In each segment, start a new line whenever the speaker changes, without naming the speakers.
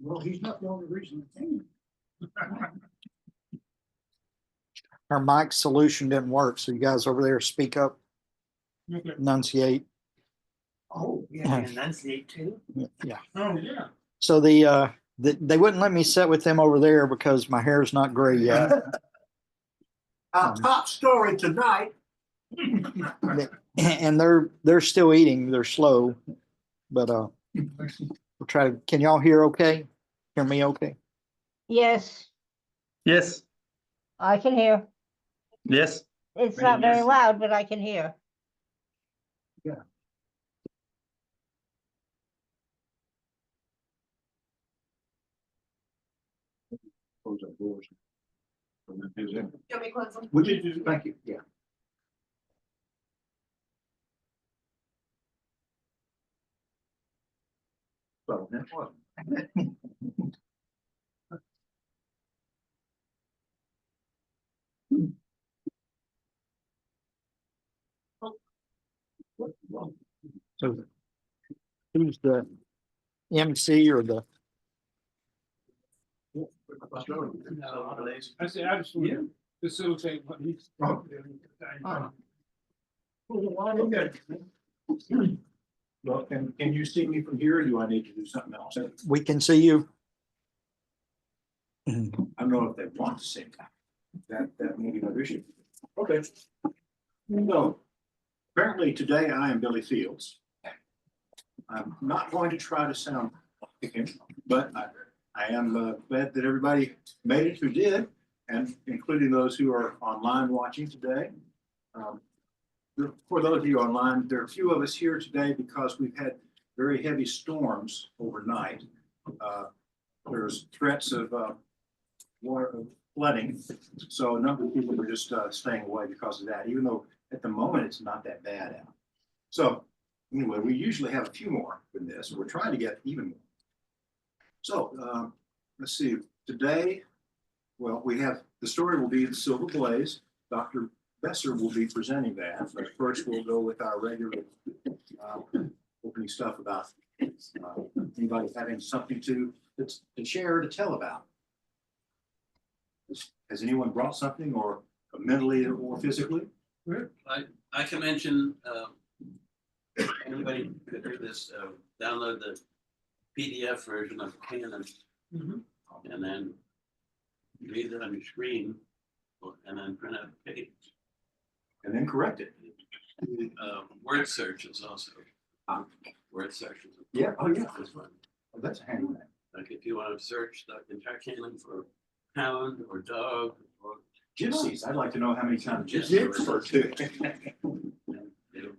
Well, he's not the only reason it came.
Our mic solution didn't work, so you guys over there speak up,
Okay.
enunciate.
Oh, yeah, enunciate too?
Yeah.
Oh, yeah.
So they wouldn't let me sit with them over there because my hair's not gray yet.
Our top story tonight.
And they're still eating. They're slow, but we'll try to. Can y'all hear okay? Hear me okay?
Yes,
Yes,
I can hear.
yes.
It's not very loud, but I can hear.
Close our doors. Would you do, thank you, yeah. So that was.
So who's the MC or the?
I say, I just want to facilitate what he's.
Well, can you see me from here, or do I need to do something else?
We can see you.
I don't know if they want to see that may be another issue. Okay. So apparently today I am Billy Fields. I'm not going to try to sound like him, but I am glad that everybody made it who did, and including those who are online watching today. For those of you online, there are a few of us here today because we've had very heavy storms overnight. There's threats of water flooding, so a number of people are just staying away because of that, even though at the moment it's not that bad out. So anyway, we usually have a few more than this. We're trying to get even more. So let's see. Today, well, we have the story will be the Silver Blaze. Dr. Besser will be presenting that. But first, we'll go with our regular opening stuff about anybody having something to share, to tell about. Has anyone brought something, or mentally or physically?
I can mention, anybody could do this, download the PDF version of Canon, and then read it on your screen, and then print out a page.
And then correct it.
Word searches also. Word searches.
Yeah, oh yeah.
This one.
Oh, that's a handy one.
Like if you want to search the entire Canon for pound or dog or
Gypsies, I'd like to know how many times
Gypsies
gypsies refer to.
and it'll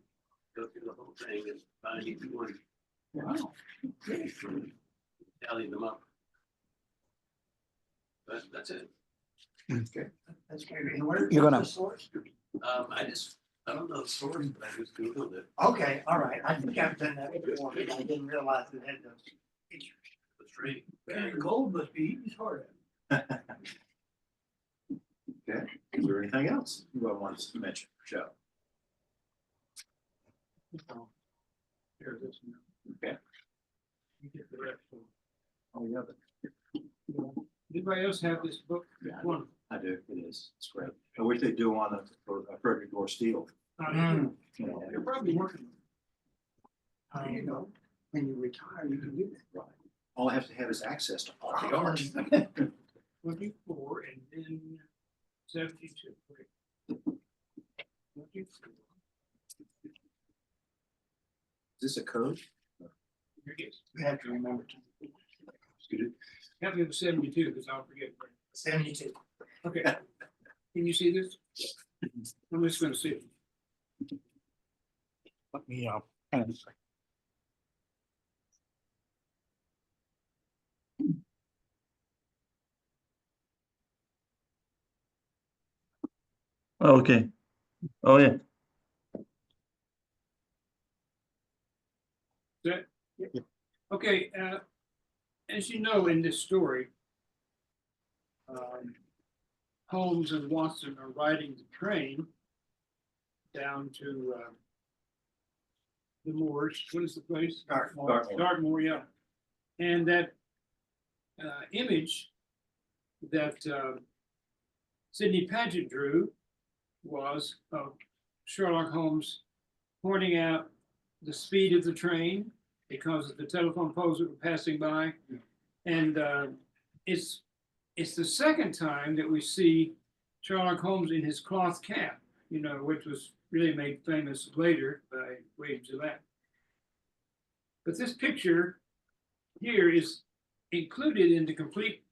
go through the whole thing and find each one.
Wow.
Tally them up. But that's it.
Okay.
That's great. And where
You're gonna-
the source?
I don't know the source, but I just Googled it.
Okay, all right. I think I've done that before, but I didn't realize it had those pictures.
It's free.
Man, gold must be eating hard.
Okay, is there anything else you want to mention, Joe?
Here it is.
Okay.
You get the rest of it.
Oh, yeah, but
Anybody else have this book?
Yeah.
One.
I do, it is, it's great. I wish they'd do one for Frederick Gore Steel.
You
You know,
know, You're probably working. You know, when you retire, you can do that.
right. All I have to have is access to all the art.
24 and then 72. Okay. 24.
Is this a code?
Here it is. You have to remember to.
Excuse me.
Have to have 72 because I'll forget. 72. Okay. Can you see this? I'm just gonna see it.
Let me kind of-
Okay. Oh, yeah.
That, okay, as you know, in this story, Holmes and Watson are riding the train down to the moors. What is the place?
Dartmoor.
Dartmoor, yeah. And that image that Sidney Paget drew was of Sherlock Holmes pointing out the speed of the train because of the telephone poles that were passing by. And it's the second time that we see Sherlock Holmes in his cloth cap, you know, which was really made famous later by William Gillette. But this picture here is included in the complete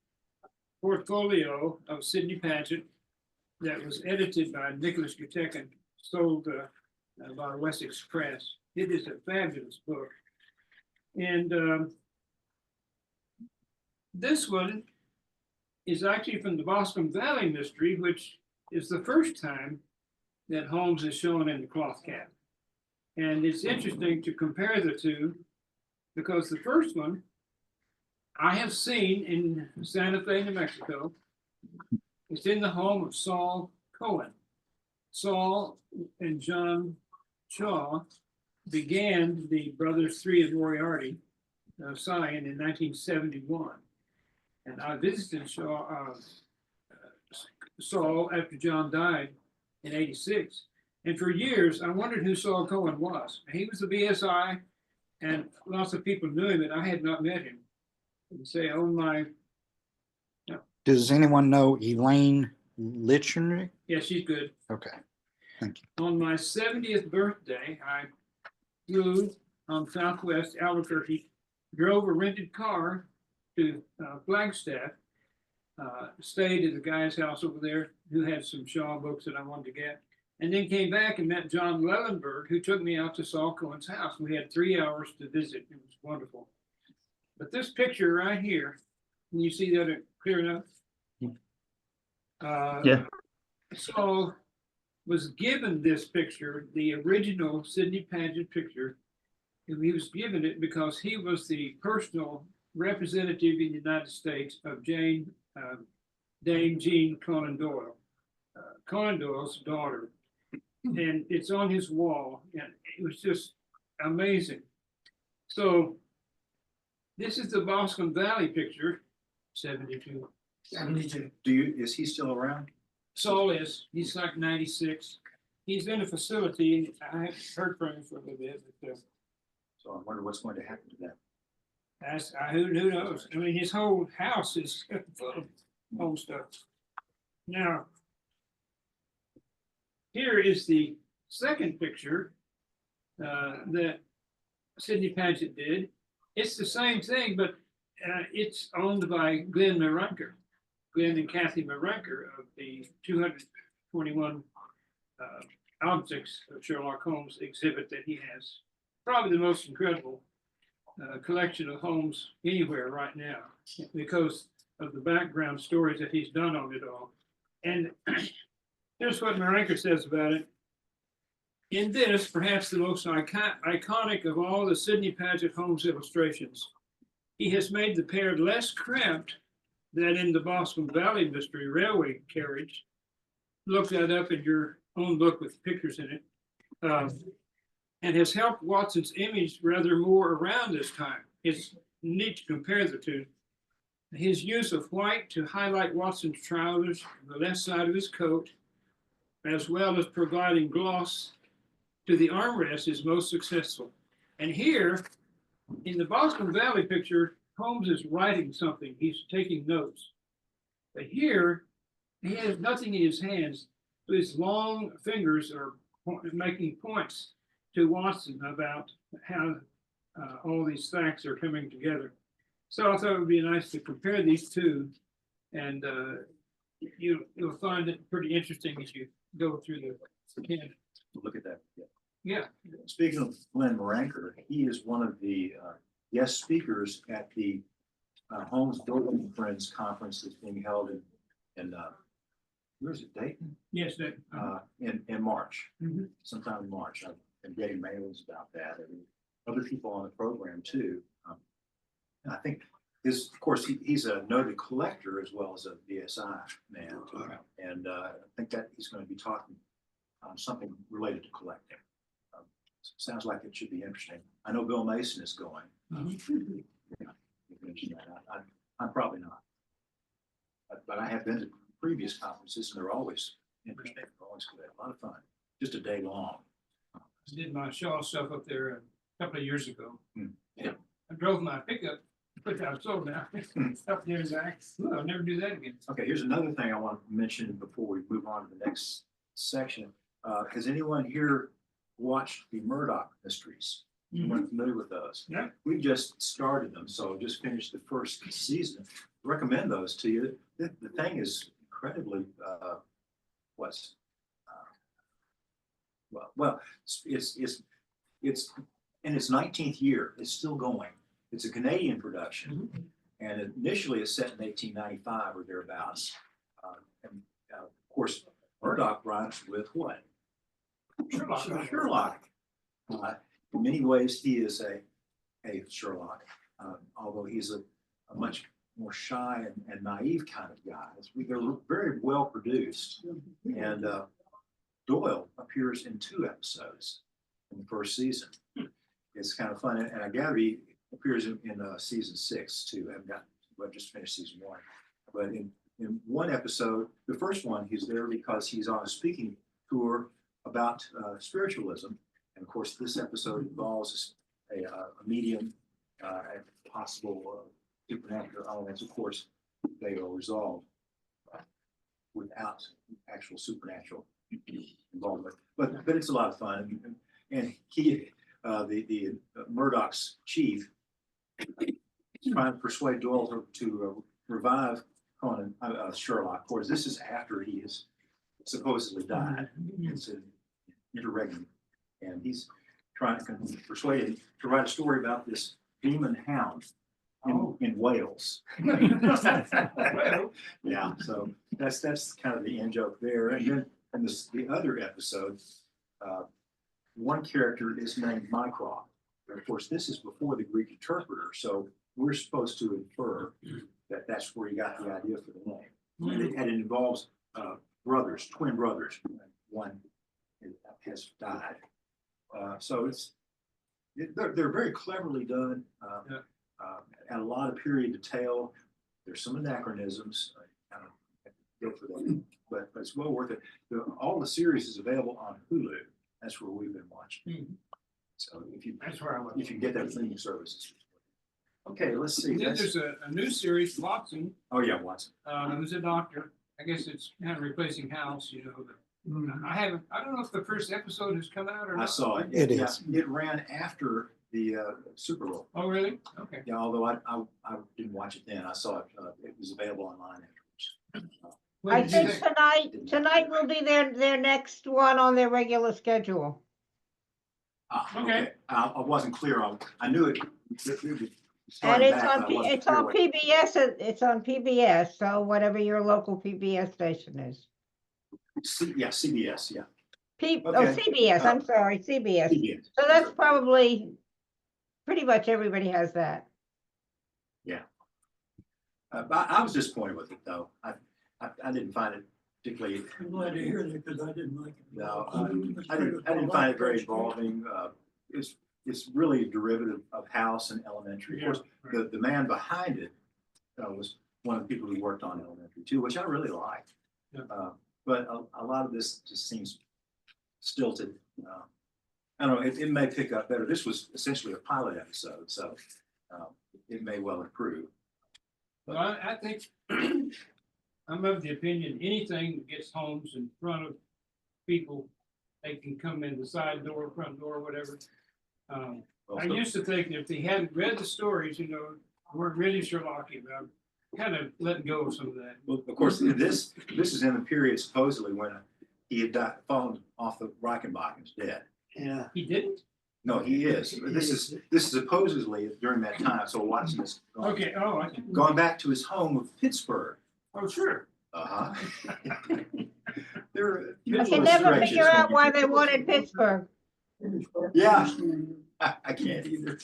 portfolio of Sidney Paget that was edited by Nicholas Gutek and sold by Wessex Press. It is a fabulous book. And this one is actually from the Boscombe Valley Mystery, which is the first time that Holmes is shown in the cloth cap. And it's interesting to compare the two because the first one I have seen in Santa Fe, New Mexico. It's in the home of Saul Cohen. Saul and John Shaw began the Brothers Three of Moriarty sign in 1971. And I visited Saul after John died in 86. And for years, I wondered who Saul Cohen was. He was the BSI, and lots of people knew him, and I had not met him. And say, oh my.
Does anyone know Elaine Litchner?
Yeah, she's good.
Okay, thank you.
On my 70th birthday, I flew on Southwest Albuquerque, drove a rented car to Flagstaff, stayed at the guy's house over there who had some Shaw books that I wanted to get, and then came back and met John Lellenberg, who took me out to Saul Cohen's house. We had 3 hours to visit. It was wonderful. But this picture right here, can you see that clear enough?
Yeah.
Saul was given this picture, the original Sidney Paget picture, and he was given it because he was the personal representative in the United States of Dame Jean Conan Doyle, Conan Doyle's daughter. And it's on his wall, and it was just amazing. So this is the Boscombe Valley picture, 72.
72. Is he still around?
Saul is, he's like 96. He's in a facility, and I haven't heard from him for a little bit, but
So I wonder what's going to happen to that.
who knows? I mean, his whole house is full of home stuff. Now, here is the second picture that Sidney Paget did. It's the same thing, but it's owned by Glenn Maranker, Glenn and Kathy Maranker of the 221 objects of Sherlock Holmes exhibit that he has. Probably the most incredible collection of Holmes anywhere right now because of the background stories that he's done on it all. And here's what Maranker says about it. In this, perhaps the most iconic of all the Sidney Paget Holmes illustrations, he has made the pair less cramped than in the Boscombe Valley Mystery Railway Carriage. Look that up in your own book with pictures in it. And has helped Watson's image rather more around this time. It's neat to compare the two. His use of white to highlight Watson's trousers on the left side of his coat, as well as providing gloss to the armrest, is most successful. And here, in the Boscombe Valley picture, Holmes is writing something. He's taking notes. But here, he has nothing in his hands. His long fingers are making points to Watson about how all these facts are coming together. So I thought it would be nice to compare these two, and you'll find it pretty interesting as you go through the can.
Look at that. Yeah.
Yeah.
Speaking of Glenn Maranker, he is one of the guest speakers at the Holmes Building Friends Conference that's being held in where's it, Dayton?
Yes, that.
In March,
Mhm.
sometime in March. I've been getting mails about that, and other people on the program too. And I think of course, he's a noted collector as well as a BSI man, and I think that he's going to be talking something related to collecting. Sounds like it should be interesting. I know Bill Mason is going.
Mhm.
Yeah, you mentioned that. I'm probably not. But I have been to previous conferences and they're always interesting, they're always good, a lot of fun, just a day long.
I did my Shaw stuff up there a couple of years ago.
Yeah.
I drove my pickup, put that sold down, up there, Zach. I'll never do that again.
Okay, here's another thing I want to mention before we move on to the next section. Has anyone here watched the Murdoch Mysteries? Anyone familiar with those?
Yeah.
We just started them, so just finished the first season. Recommend those to you. The thing is incredibly, what's, well, it's in its 19th year. It's still going. It's a Canadian production, and initially it's set in 1895 or thereabouts. And of course, Murdoch rhymes with what?
Sherlock.
Sherlock. In many ways, he is a Sherlock, although he's a much more shy and naive kind of guy. They're very well produced, and Doyle appears in 2 episodes in the first season. It's kind of fun, and I gather he appears in season 6 too. I've just finished season 1, but in one episode, the first one, he's there because he's on a speaking tour about spiritualism. And of course, this episode involves a medium and possible supernatural elements. Of course, they are resolved without actual supernatural involvement. But it's a lot of fun. And he, the Murdoch's chief, is trying to persuade Doyle to revive Conan, Sherlock. Of course, this is after he has supposedly died. It's an interregnum. And he's trying to persuade him to write a story about this demon hound in Wales. Yeah, so that's kind of the end joke there. And then in the other episode, one character is named Mycroft. Of course, this is before the Greek interpreter, so we're supposed to infer that that's where he got the idea for the name. And it involves brothers, twin brothers. One has died. So they're very cleverly done, and a lot of period detail. There's some anachronisms. I don't go for them, but it's well worth it. All the series is available on Hulu. That's where we've been watching. So
That's where I was.
if you get that streaming services. Okay, let's see.
Then there's a new series, Watson.
Oh yeah, Watson.
Who's a doctor. I guess it's kind of replacing House, you know, but I don't know if the first episode has come out or not.
I saw it.
It
Yeah,
is.
it ran after the Super Bowl.
Oh, really? Okay.
Yeah, although I didn't watch it then. I saw it. It was available online afterwards.
What
I
did you
think tonight will be their next one on their regular schedule.
Okay.
I wasn't clear on. I knew it.
And it's on PBS, it's on PBS, so whatever your local PBS station is.
Yeah, CBS. Yeah.
Oh, CBS, I'm sorry, CBS.
CBS.
So that's probably, pretty much everybody has that.
Yeah. I was disappointed with it though. I didn't find it particularly.
I'm glad to hear that because I didn't like it.
No, I didn't find it very involving. It's really a derivative of House and Elementary. Of course, the man behind it was one of the people who worked on Elementary too, which I really liked. But a lot of this just seems stilted. I don't know, it may pick up better. This was essentially a pilot episode, so it may well improve.
Well, I think I'm of the opinion, anything that gets homes in front of people, they can come in the side door, front door, whatever. I used to think that if they hadn't read the stories, you know, weren't really Sherlockian, but I'm kind of letting go of some of that.
Well, of course, this is in the period supposedly when he had fallen off the Reichenbach and was dead.
Yeah.
He didn't?
No, he is. But this is supposedly during that time. So Watson is
Okay, oh, I see.
gone back to his home of Pittsburgh.
Oh, sure.
Uh-huh. There are
I can never figure out why they wanted Pittsburgh.
Yeah. I can't either.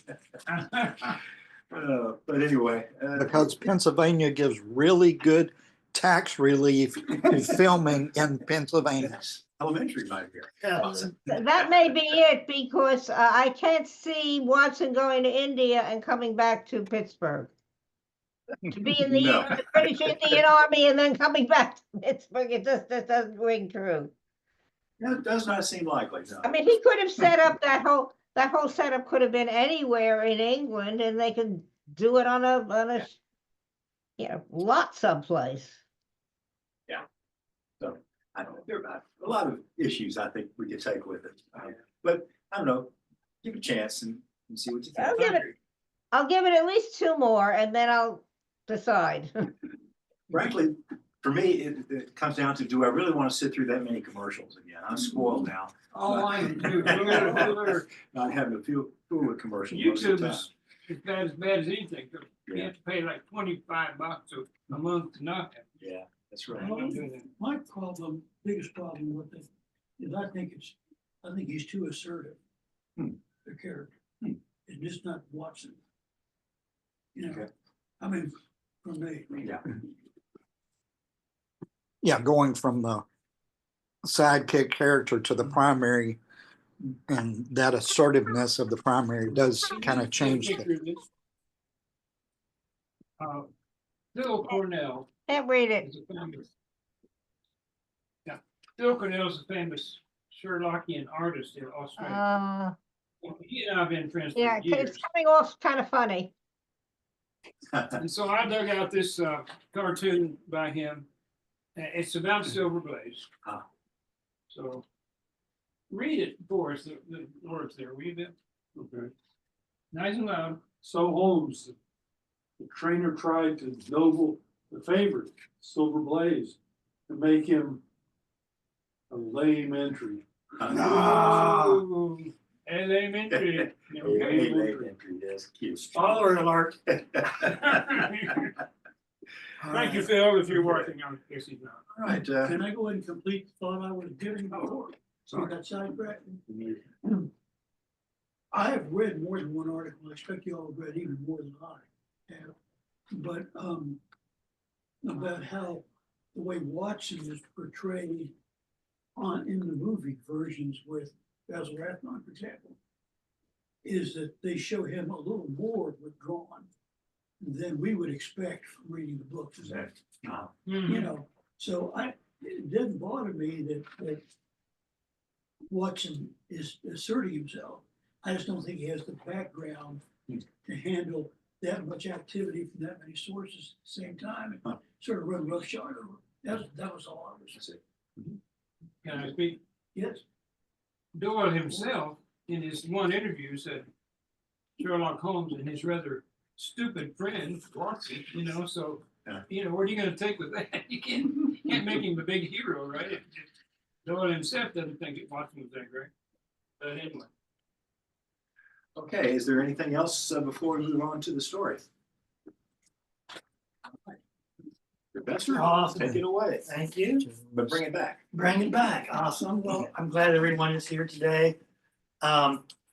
But anyway.
Because Pennsylvania gives really good tax relief to filming in Pennsylvania.
Elementary might be here.
That may be it, because I can't see Watson going to India and coming back to Pittsburgh. To be in the
No.
British Indian Army and then coming back to Pittsburgh, it just doesn't ring true.
That does not seem likely, no.
I mean, he could have set up that whole setup could have been anywhere in England and they could do it on a lot someplace.
So, I don't know, there are a lot of issues I think we could take with it. But I don't know, give it a chance and see what you
I'll
think.
give it at least 2 more and then I'll decide.
Frankly, for me, it comes down to, do I really want to sit through that many commercials again? I'm spoiled now.
Oh, I do.
Not having to fool with commercials. most of the
YouTube is as bad as anything. You
Yeah.
have to pay like $25 a month to not have.
time. Yeah, that's
I'm
right.
not doing that.
My biggest problem with it is I think he's too assertive.
Hmm.
The character.
Hmm.
It's just not Watson. You know,
Okay.
I mean, from me.
Yeah.
Yeah, going from the sidekick character to the primary, and that assertiveness of the primary does kind of change the.
Picture of this. Phil Cornell
Can't read it.
is a famous. Yeah, Phil Cornell is a famous Sherlockian artist in Australia. He and I have been friends for
Yeah,
years.
it's coming off kind of funny.
And so I dug out this cartoon by him. It's about Silver Blaze.
Ah.
So read it for us, the words there, read it. Okay. Nice and loud.
So Holmes, the trainer tried to noble the favorite, Silver Blaze, to make him a lame entry.
Ooh, elementary.
That's cute.
Spoiler alert.
Thank you, Phil, if you're working on it. Yes, he's not.
All right,
Can I go ahead and complete the thought I was giving before?
sorry.
That sidetracked. I have read more than one article. I expect you all have read even more than I have. But about how the way Watson is portrayed in the movie versions with Basil Rathbone, for example, is that they show him a little more withdrawn than we would expect from reading the books. Is that, you know, so it didn't bother me that Watson is asserting himself. I just don't think he has the background to handle that much activity from that many sources at the same time and sort of run roughshod over. That was all I was saying.
Can I speak?
Yes.
Doyle himself, in his one interview, said Sherlock Holmes and his rather stupid friend, Watson, so,
Yeah.
What are you gonna take with that? You can't make him a big hero, right? Doyle himself doesn't think that Watson was that great. But anyway.
Okay, is there anything else before we move on to the story? Besser,
Awesome.
take it away,
Thank you.
but bring it back.
Bring it back. Awesome. Well, I'm glad everyone is here today.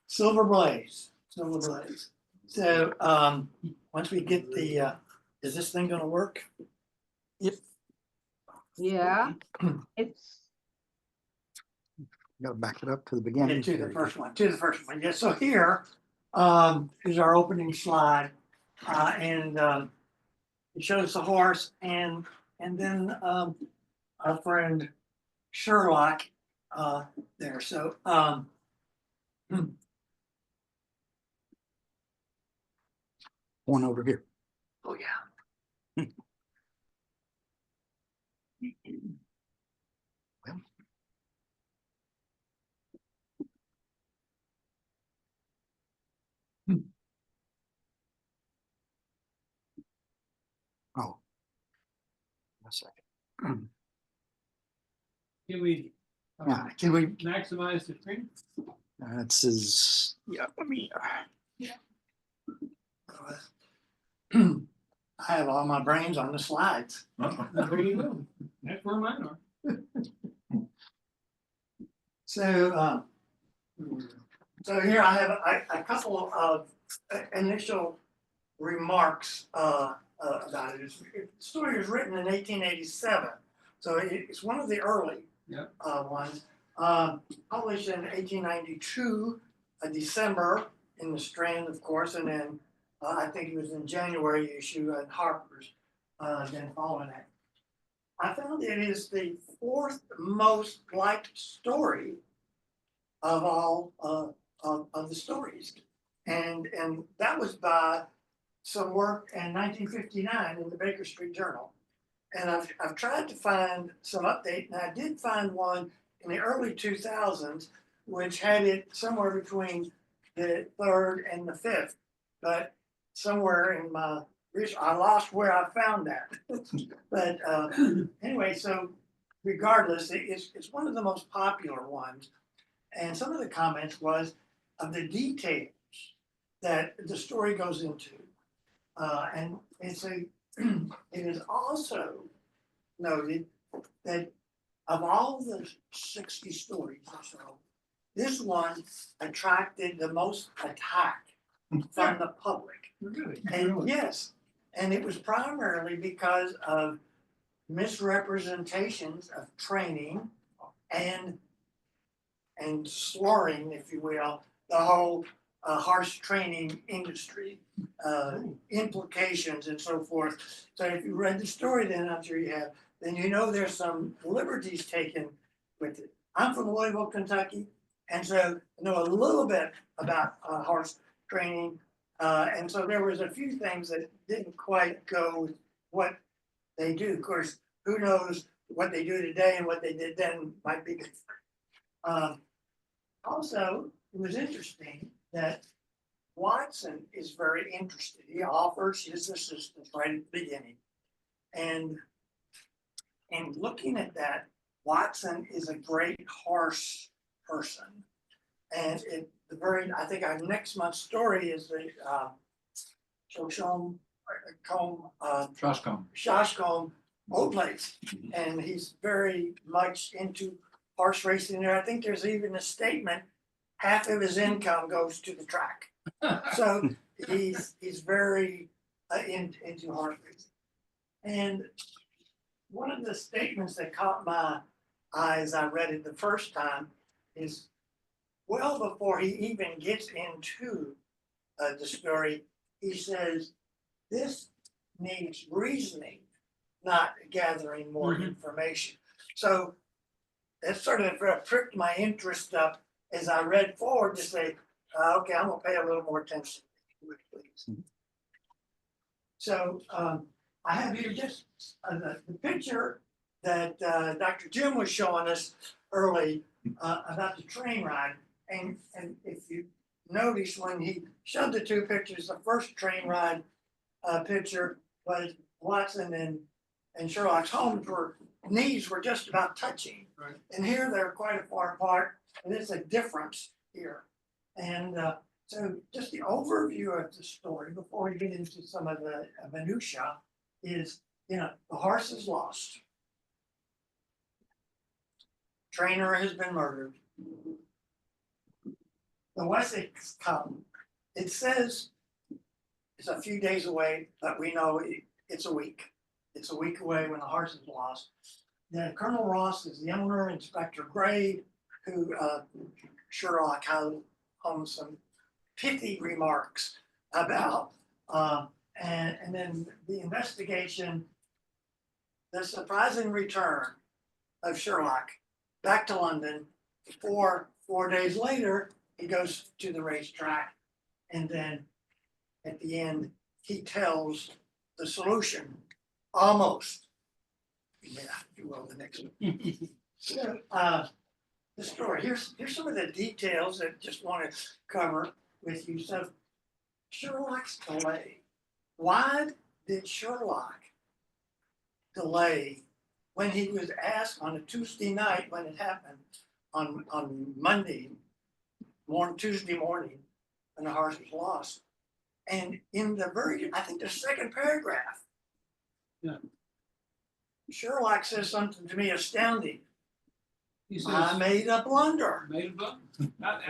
Silver Blaze. So, once we get the, is this thing gonna work?
Yeah, it's,
Gotta back it up to the
Yeah,
beginning.
to the first one. Yeah, so here, is our opening slide. And it shows the horse and then our friend Sherlock there. So
One over here.
oh yeah.
Oh. A second.
Can we
Yeah, can we,
maximize the screen?
that says, yeah, let me,
I have all my brains on the slides.
There you go. That's where mine are.
So here I have a couple of initial remarks about it. The story was written in 1887, so it's one of the early ones. Published in 1892, December in the Strand, of course, and then I think it was in January issue at Harper's, then following that. I found it is the fourth most liked story of all, of the stories. And that was by some work in 1959 in the Baker Street Journal. And I've tried to find some update, and I did find one in the early 2000s, which had it somewhere between the third and the fifth. But somewhere in my research, I lost where I found that. But anyway, so regardless, it's one of the most popular ones. And some of the comments was of the details that the story goes into. And it's a, it is also noted that of all the 60 stories or so, this one attracted the most attack from the public.
Really?
And yes, and it was primarily because of misrepresentations of training and slurring, if you will, the whole horse training industry, implications and so forth. So if you read the story, then I'm sure you have, then you know there's some liberties taken with it. I'm from Louisville, Kentucky, and so I know a little bit about horse training. And so there was a few things that didn't quite go with what they do. Of course, who knows what they do today and what they did then might be different. Also, it was interesting that Watson is very interested. He offers his assistance right at the beginning. And looking at that, Watson is a great horse person. And I think our next month's story is the Shashcombe Old Place. And he's very much into horse racing there. I think there's even a statement, half of his income goes to the track. So he's very into horse racing. And one of the statements that caught my eye as I read it the first time is, well before he even gets into the story, he says, this needs reasoning, not gathering more information. So that sort of pricked my interest up as I read forward to say, okay, I'm gonna pay a little more attention, please. So I have here just the picture that Dr. Jim was showing us early about the train ride. And if you notice when he showed the two pictures, the first train ride picture was Watson and Sherlock's homes knees were just about touching.
Right.
And here they're quite far apart, and there's a difference here. And so just the overview of the story before we get into some of the minutia is, the horse is lost. Trainer has been murdered. The Wessex come. It says it's a few days away, but we know it's a week. It's a week away when the horse is lost. Then Colonel Ross is the owner, Inspector Gray, who Sherlock had on some pithy remarks about, and then the investigation, the surprising return of Sherlock back to London. Four days later, he goes to the racetrack, and then at the end, he tells the solution, almost. Yeah, you will the next one. So, the story, here's some of the details that I just want to cover with you. So Sherlock's delay. Why did Sherlock delay when he was asked on a Tuesday night when it happened on Tuesday morning when the horse was lost? And in I think the second paragraph,
Yeah.
Sherlock says something to me astounding.
He
I
says,
made a blunder.
made a book.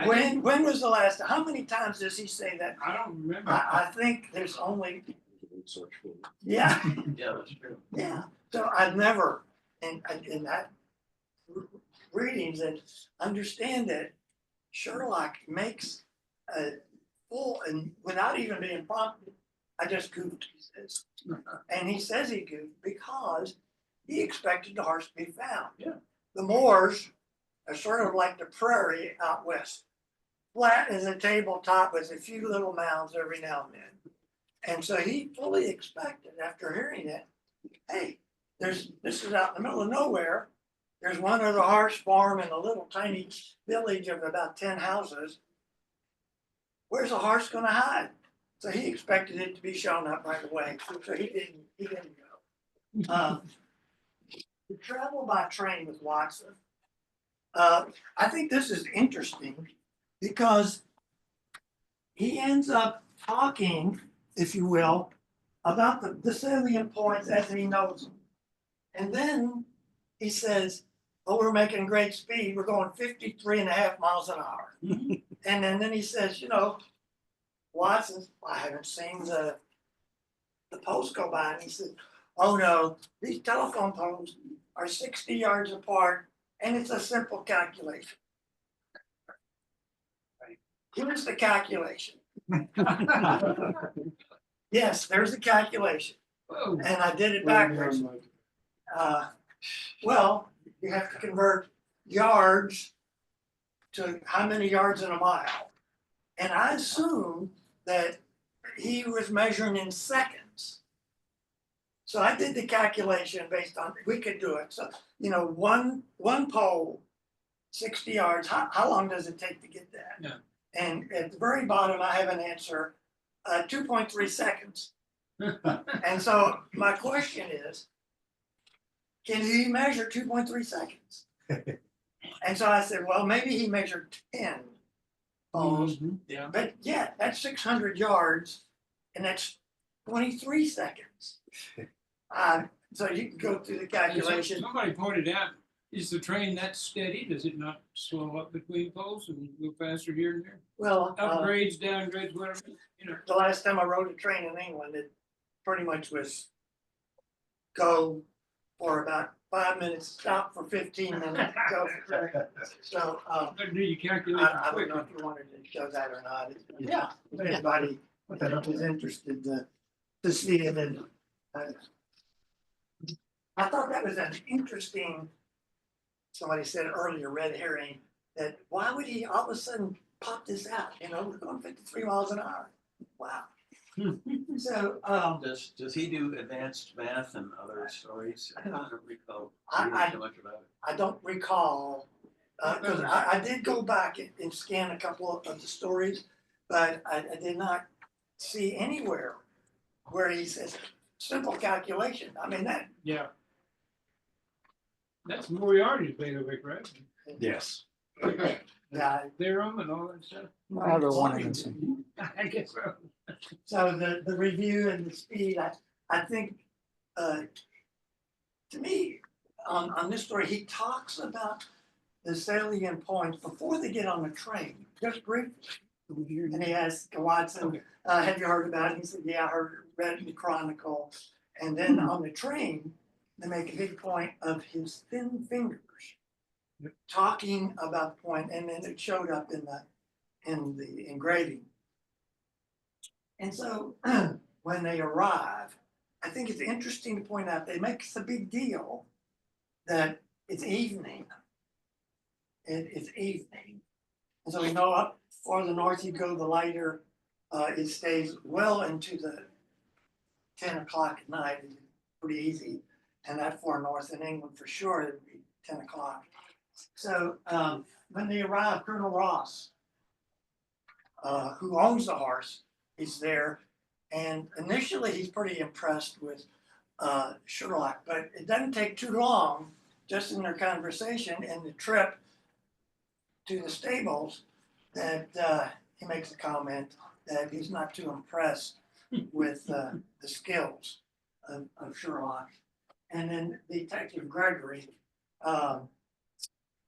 When was the last, how many times does he say that?
I don't remember.
I think there's only, yeah,
Yeah, that's true.
yeah. So I've never, in that readings that understand that Sherlock makes a full, and without even being prompted, I just goofed, he says. And he says he goofed because he expected the horse to be found.
Yeah.
The moors are sort of like the prairie out west. Flat as a tabletop with a few little mounds every now and then. And so he fully expected, after hearing it, hey, this is out in the middle of nowhere. There's one other horse farm in a little tiny village of about 10 houses. Where's the horse gonna hide? So he expected it to be shown up right away, so he didn't go. To travel by train with Watson. I think this is interesting because he ends up talking, if you will, about the salient points as he knows them. And then he says, oh, we're making great speed. We're going 53.5 miles an hour. And then he says, you know, Watson, I haven't seen the post go by. And he said, oh no, these telephone poles are 60 yards apart and it's a simple calculation. Here's the calculation. Yes, there's the calculation.
Whoa.
And I did it backwards. Well, you have to convert yards to how many yards in a mile. And I assumed that he was measuring in seconds. So I did the calculation based on, we could do it. So, you know, one pole, 60 yards, how long does it take to get that?
Yeah.
And at the very bottom, I have an answer, 2.3 seconds. And so my question is, can he measure 2.3 seconds? And so I said, well, maybe he measured 10 poles.
Yeah.
But yeah, that's 600 yards and that's 23 seconds. So you can go through the calculation.
Somebody pointed out, is the train that steady? Does it not slow up between poles and go faster here and there?
Well,
Upgrades, downgrades, whatever, you know.
the last time I rode a train in England, it pretty much was go for about 5 minutes, stop for 15 minutes, go. So,
Better do your calculation
I don't
quick.
know if you wanted to show that or not. Yeah, but anybody that was interested to see it, and I thought that was an interesting, somebody said earlier, red herring, that why would he all of a sudden pop this out? You know, we're going 53 miles an hour. Wow. So,
Does he do advanced math and other stories? I don't recall
I-
reading too much about it.
I don't recall, because I did go back and scan a couple of the stories, but I did not see anywhere where he says simple calculation. I mean, that.
Yeah. That's Moriarty's bailiwick, right?
Yes.
Yeah.
Theorem and all that stuff.
Either one is.
I guess so.
So the review and the speed, I think, to me, on this story, he talks about the salient points before they get on the train, just briefly. And he asked Watson, have you heard about it? He said, yeah, I read it in the Chronicle. And then on the train, they make a big point of his thin fingers talking about the point, and then it showed up in the engraving. And so when they arrive, I think it's interesting to point out, they make a big deal that it's evening. It's evening. And so we know up farther north you go, the lighter it stays well into the 10 o'clock at night. It's pretty easy. And that far north in England for sure, it would be 10 o'clock. So when they arrive, Colonel Ross, who owns the horse, is there. And initially he's pretty impressed with Sherlock, but it doesn't take too long, just in their conversation and the trip to the stables, that he makes a comment that he's not too impressed with the skills of Sherlock. And then Detective Gregory,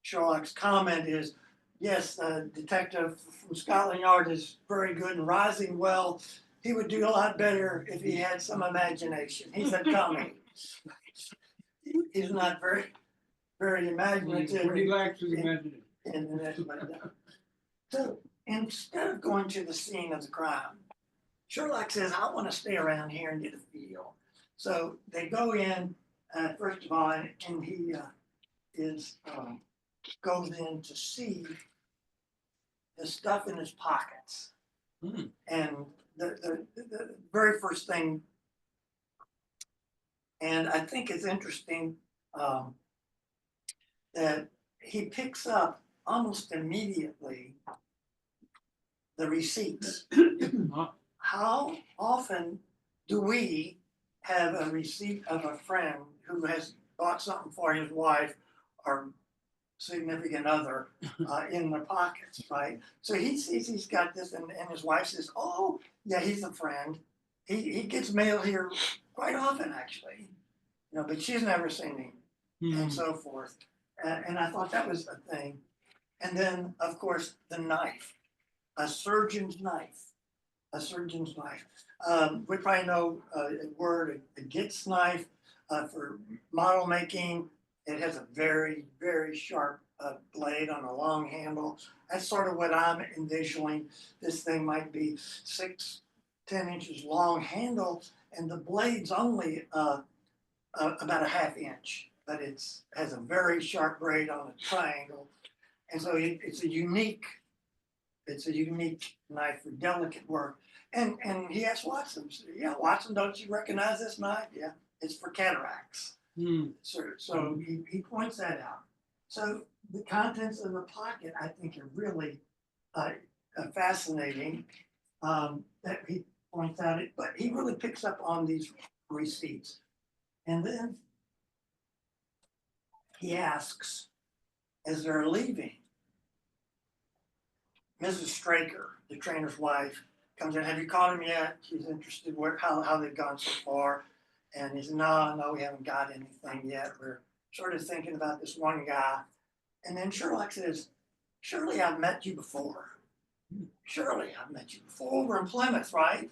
Sherlock's comment is, yes, the detective from Scotland Yard is very good and rising well. He would do a lot better if he had some imagination. He's a dummy. He's not very, very imaginative.
What he lacks is imagination.
So instead of going to the scene of the crime, Sherlock says, I want to stay around here and get a feel. So they go in, first of all, and he goes in to see the stuff in his pockets.
Hmm.
And the very first thing, and I think it's interesting that he picks up almost immediately the receipts. How often do we have a receipt of a friend who has bought something for his wife or significant other in their pockets, right? So he sees he's got this, and his wife says, "Oh, yeah, he's a friend. He gets mail here quite often, actually, you know, but she's never seen him." And so forth. And I thought that was a thing. And then, of course, the knife, a surgeon's knife, a surgeon's knife. We probably know a word, a Gitz knife for model making. It has a very, very sharp blade on a long handle. That's sort of what I'm envisioning. This thing might be 10 inches long handle, and the blade's only about a half inch, but has a very sharp blade on a triangle. And so it's a unique knife for delicate work. And he asked Watson, "Yeah, Watson, don't you recognize this knife?" "Yeah, it's for cataracts." So he points that out. So the contents of the pocket, I think, are really fascinating that he points out it, but he really picks up on these receipts. And then he asks, as they're leaving, Mrs. Straker, the trainer's wife, comes in. "Have you caught him yet?" She's interested how they've gone so far. And he says, no, we haven't got anything yet. We're sort of thinking about this one guy. And then Sherlock says, "Surely I've met you before. Surely I've met you before over in Plymouth, right?"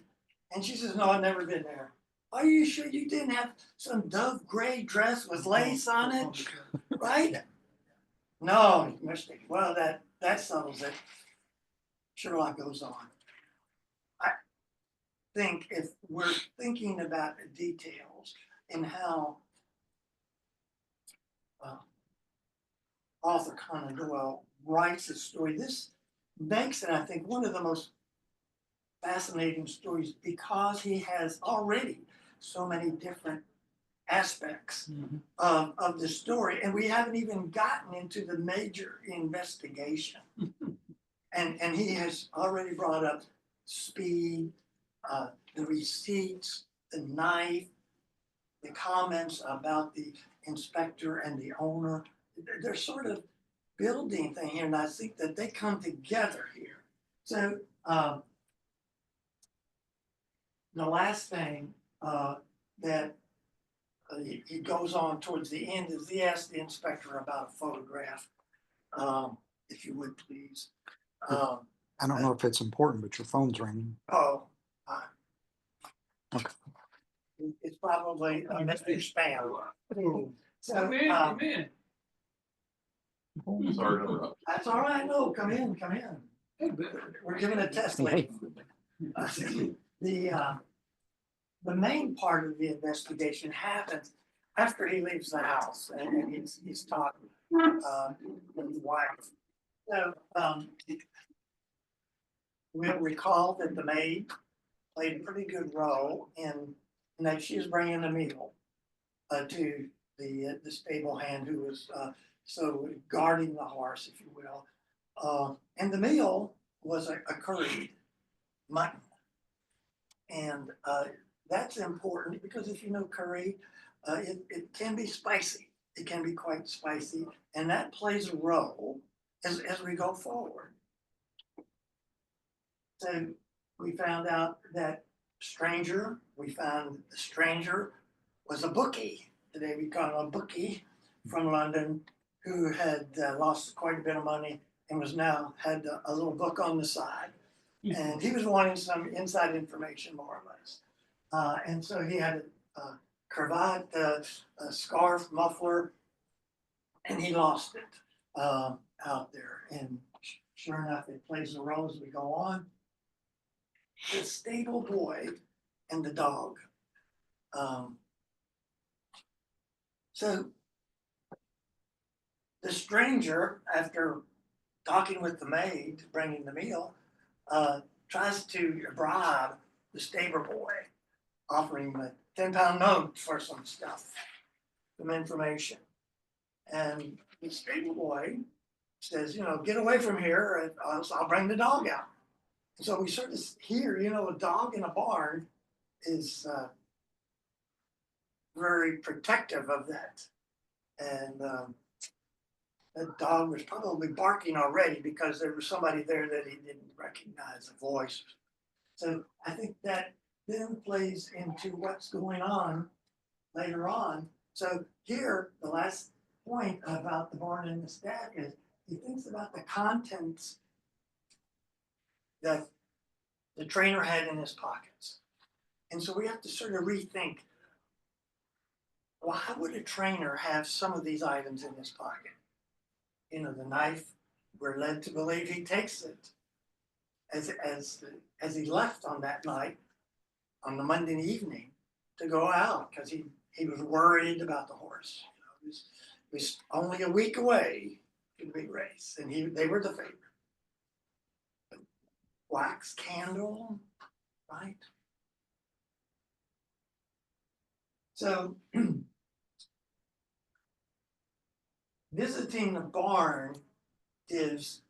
And she says, "No, I've never been there." "Are you sure you didn't have some dove gray dress with lace on it, right?" "No, Mr. Well, that settles it." Sherlock goes on. I think if we're thinking about the details and how Arthur Conan Doyle writes a story, this makes it, I think, one of the most fascinating stories because he has already so many different aspects of the story, and we haven't even gotten into the major investigation. And he has already brought up speed, the receipts, the knife, the comments about the inspector and the owner. They're sort of building thing here, and I think that they come together here. So the last thing that he goes on towards the end is he asks the inspector about a photograph, if you would please.
I don't know if it's important, but your phone's ringing.
Oh,
Okay.
it's probably Mr. Spam. So
Come in, come in.
Sorry to interrupt.
that's all right. No, come in, come in.
Hey, but
We're giving a test later. The main part of the investigation happens after he leaves the house and he's talking with his wife. So we'll recall that the maid played a pretty good role in that she was bringing the meal to the stable hand who was so guarding the horse, if you will. And the meal was a curried mutton. And that's important because if you know curry, it can be spicy. It can be quite spicy. And that plays a role as we go forward. So we found out that we found the stranger was a bookie. Today we call him a bookie from London who had lost quite a bit of money and was now had a little book on the side. And he was wanting some inside information, more or less. And so he had a cravat, a scarf, muffler, and he lost it out there. And sure enough, it plays a role as we go on. the stable boy and the dog. So the stranger, after talking with the maid, bringing the meal, tries to bribe the stable boy, offering him a 10-pound note for some stuff, some information. And the stable boy says, get away from here, and I'll bring the dog out. And so we sort of hear, a dog in a barn is very protective of that. And that dog was probably barking already because there was somebody there that he didn't recognize the voice. So I think that then plays into what's going on later on. So here, the last point about the barn and the stack is he thinks about the contents that the trainer had in his pockets. And so we have to sort of rethink, why would a trainer have some of these items in his pocket? The knife, we're led to believe he takes it as he left on that night, on the Monday evening, to go out because he was worried about the horse. It was only a week away to the big race, and they were the favorite. Wax candle, right? So visiting the barn gives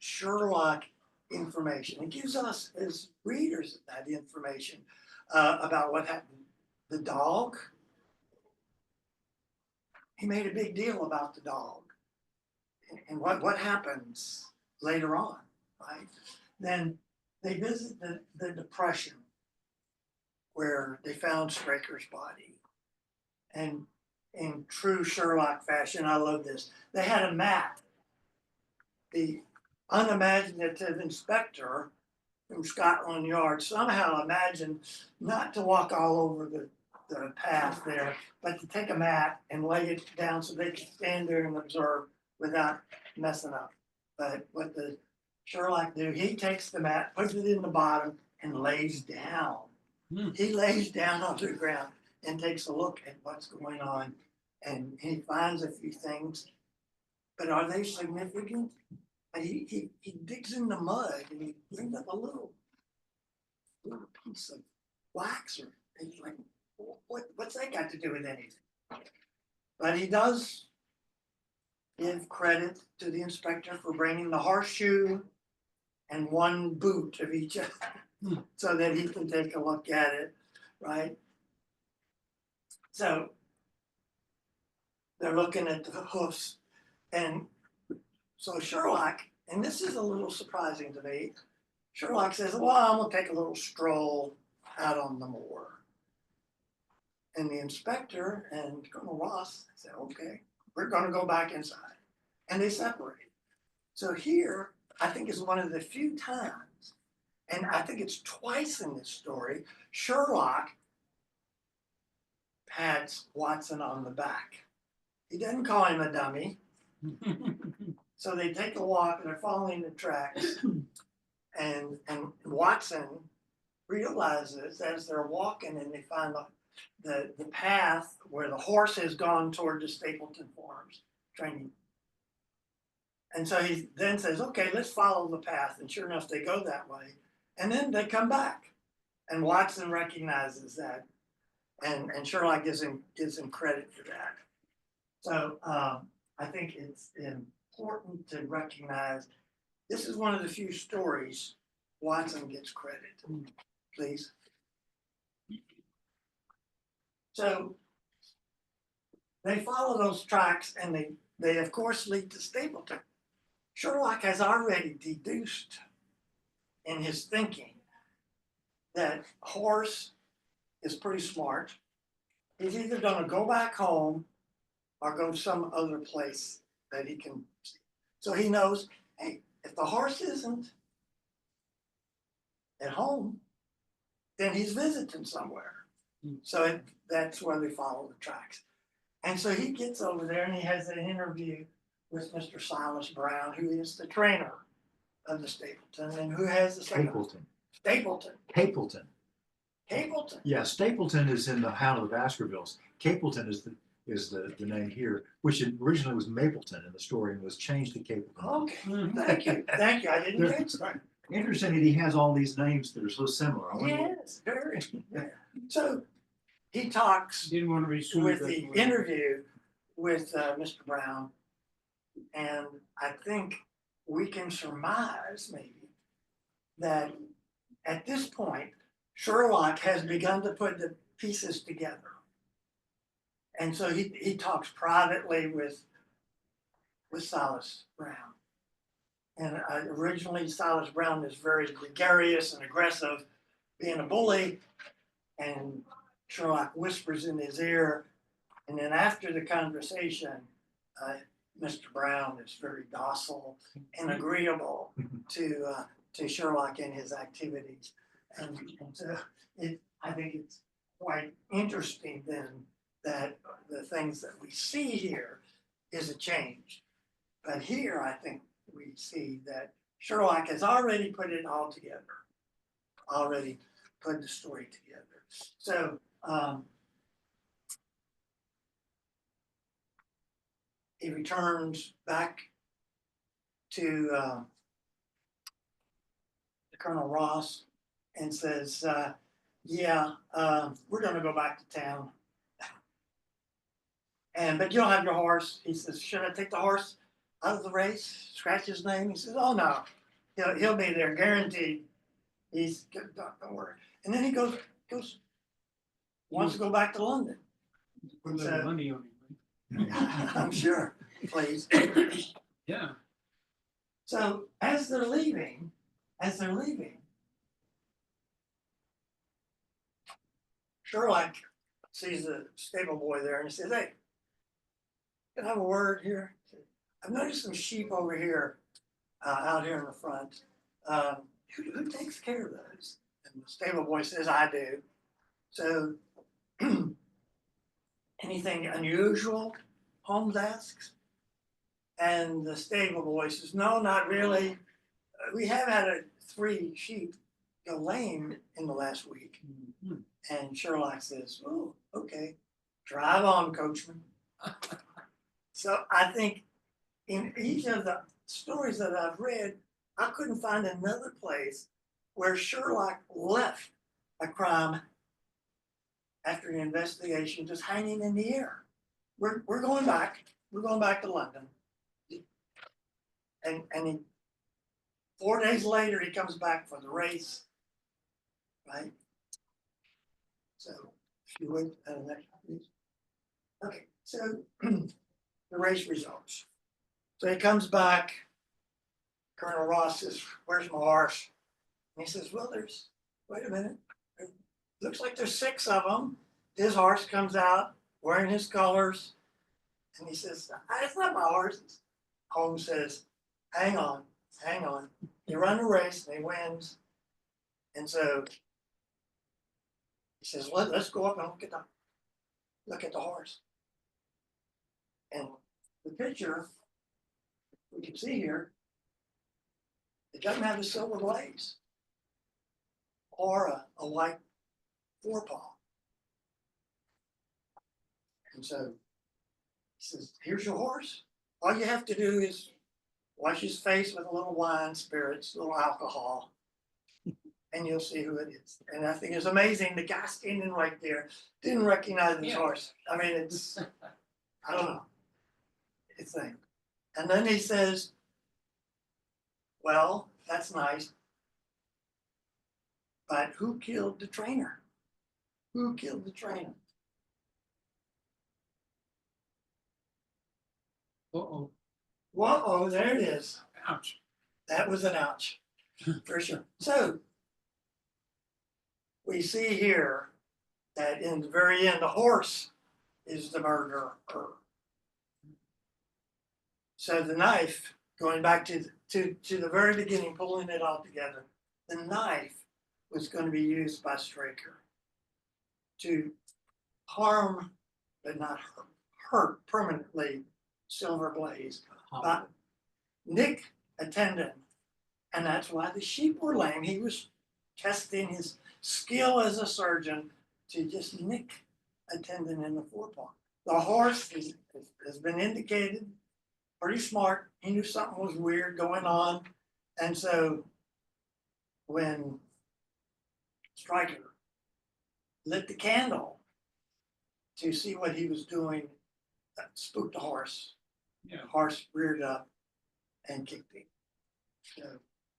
Sherlock information. It gives us as readers that information about what happened. The dog, he made a big deal about the dog and what happens later on, right? Then they visit the depression where they found Straker's body. And in true Sherlock fashion, I love this, they had a map. The unimaginative inspector from Scotland Yard somehow imagined not to walk all over the path there, but to take a mat and lay it down so they could stand there and observe without messing up. But what the Sherlock do, he takes the mat, puts it in the bottom, and lays down. He lays down on the ground and takes a look at what's going on, and he finds a few things. But are they significant? And he digs in the mud and he brings up a little piece of wax, or he's like, what's that got to do with anything? But he does give credit to the inspector for bringing the horseshoe and one boot of each so that he can take a look at it, right? So they're looking at the hoofs, and so Sherlock, and this is a little surprising to me, Sherlock says, well, I'm gonna take a little stroll out on the moor. And the inspector and Colonel Ross said, okay, we're gonna go back inside. And they separate. So here, I think is one of the few times, and I think it's twice in this story, Sherlock pats Watson on the back. He doesn't call him a dummy. So they take a walk and they're following the tracks. And Watson realizes as they're walking and they find the path where the horse has gone toward the Stapleton Farms training. And so he then says, okay, let's follow the path. And sure enough, they go that way. And then they come back. And Watson recognizes that. And Sherlock gives him credit for that. So I think it's important to recognize this is one of the few stories Watson gets credit. Please. So they follow those tracks and they of course lead to Stapleton. Sherlock has already deduced in his thinking that Horace is pretty smart. He's either going to go back home or go some other place that he can see. So he knows, hey, if the horse isn't at home, then he's visiting somewhere. So that's where they follow the tracks. And so he gets over there and he has an interview with Mr. Silas Brown, who is the trainer of the Stapleton and who has the Stapleton. Stapleton,
Capleton.
Capleton.
Yeah, Stapleton is in the Hound of the Baskervilles. Capleton is the name here, which originally was Mapleton in the story and was changed to Capleton.
Okay, thank you, thank you. I didn't
There-
catch that.
Interesting that he has all these names that are so similar. I wonder what-
Yes, very. So he talks
Didn't want to be sued.
with
that's
the
why.
interview with Mr. Brown. And I think we can surmise maybe that at this point, Sherlock has begun to put the pieces together. And so he talks privately with Silas Brown. And originally Silas Brown is very gregarious and aggressive, being a bully. And Sherlock whispers in his ear. And then after the conversation, Mr. Brown is very docile and agreeable to Sherlock and his activities. And so I think it's quite interesting then that the things that we see here is a change. But here, I think we see that Sherlock has already put it all together, already put the story together. So he returns back to Colonel Ross and says, yeah, we're gonna go back to town. But you don't have your horse. He says, should I take the horse out of the race? Scratch his name? He says, oh no, he'll be there, guaranteed. He's, don't worry. And then he wants to go back to London.
Put a little money on him.
I'm sure, please.
Yeah.
So as they're leaving, Sherlock sees the stable boy there and he says, hey, can I have a word here? I've noticed some sheep over here, out here in the front. Who takes care of those? And the stable boy says, I do. So anything unusual? Holmes asks. And the stable boy says, no, not really. We have had 3 sheep go lame in the last week.
Mhm.
And Sherlock says, oh, okay, drive on, coachman. So I think in each of the stories that I've read, I couldn't find another place where Sherlock left a crime after an investigation just hanging in the air. We're going back. We're going back to London. And 4 days later, he comes back for the race, right? So, if you would, next, please. Okay, so the race results. So he comes back. Colonel Ross says, where's my horse? And he says, well, wait a minute. It looks like there's 6 of them. His horse comes out wearing his colors. And he says, it's not my horse. Holmes says, hang on. He runs a race and he wins. And so he says, let's go up and look at the horse. And the picture we can see here, it doesn't have the silver blaze or a white forepaw. And so he says, here's your horse. All you have to do is wash his face with a little wine, spirits, a little alcohol, and you'll see who it is. And I think it's amazing. The guy standing right there didn't recognize his horse. I mean, it's, I don't know. It's like, and then he says, well, that's nice. But who killed the trainer? Who killed the trainer?
Uh-oh.
Whoa, there it is.
Ouch.
That was an ouch, for sure. So we see here that in the very end, the horse is the murderer. So the knife, going back to the very beginning, pulling it all together, the knife was going to be used by Straker to harm, but not hurt permanently Silver Blaze. But Nick attended, and that's why the sheep were lame. He was testing his skill as a surgeon to just nick a tendon in the forepaw. The horse has been indicated, pretty smart. He knew something was weird going on. And so when Stryker lit the candle to see what he was doing, that spooked the horse.
Yeah.
The horse reared up and kicked him. So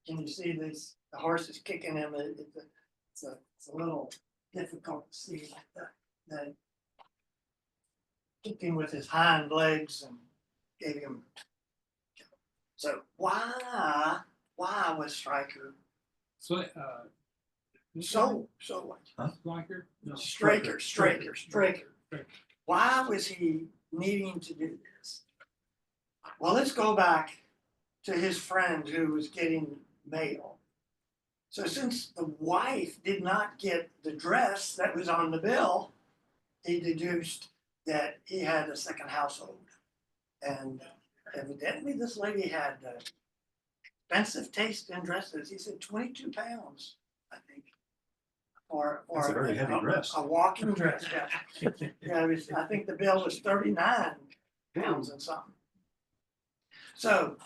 can you see this? The horse is kicking him. It's a little difficult to see like that. That kicked him with his hind legs and gave him. So why was Stryker
So,
so
Slacker? No.
Straker. Why was he needing to do this? Well, let's go back to his friend who was getting mail. So since the wife did not get the dress that was on the bill, he deduced that he had a second household. And evidently this lady had expensive taste in dresses. He said 22 pounds, I think.
That's a very heavy dress.
A walking dress, yeah. Yeah, I think the bill was 39 pounds and something. So,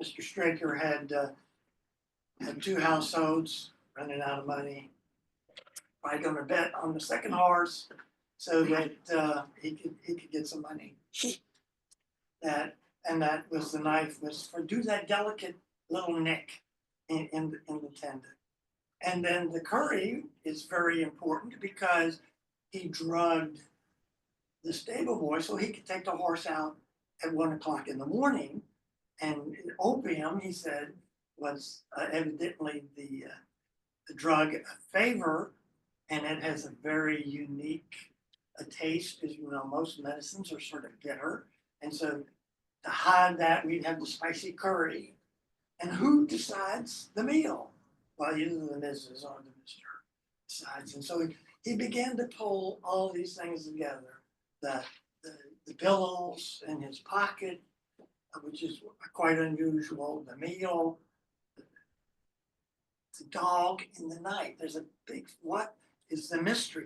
Mr. Straker had two households, running out of money. Probably gonna bet on the second horse so that he could get some money. That was the knife was for do that delicate little nick in the tendon. And then the curry is very important because he drugged the stable boy so he could take the horse out at 1 o'clock in the morning. And opium, he said, was evidently the drug of favor, and it has a very unique taste. As you know, most medicines are sort of bitter. And so to hide that, we'd have the spicy curry. And who decides the meal? Well, either the Mrs. or the Mr. decides. And so he began to pull all these things together. The pillows in his pocket, which is quite unusual, the meal, the dog in the night. There's a big, what is the mystery?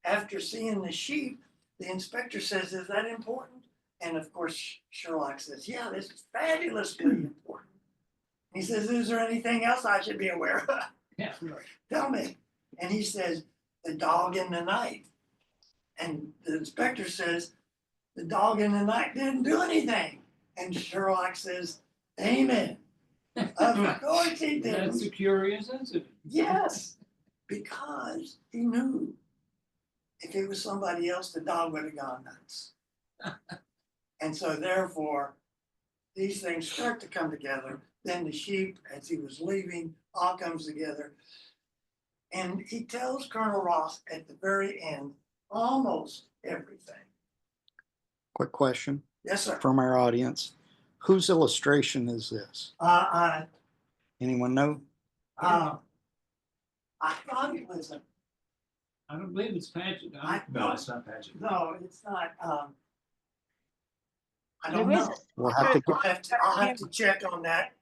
After seeing the sheep, the inspector says, is that important? And of course, Sherlock says, yeah, this is fabulously important. He says, is there anything else I should be aware of?
Yeah, right.
Tell me. And he says, the dog in the night. And the inspector says, the dog in the night didn't do anything. And Sherlock says, amen. Of course he didn't.
That's a curious incident.
Yes, because he knew if it was somebody else, the dog would have gone nuts. And so therefore, these things start to come together. Then the sheep, as he was leaving, all comes together. And he tells Colonel Ross at the very end almost everything.
Quick question
Yes, sir.
from our audience. Whose illustration is this? Anyone know?
I thought it was
I don't believe it's Paget.
No, it's not Paget.
no, it's not. I
There
don't
is
know.
We'll have to,
I'll have to check on that.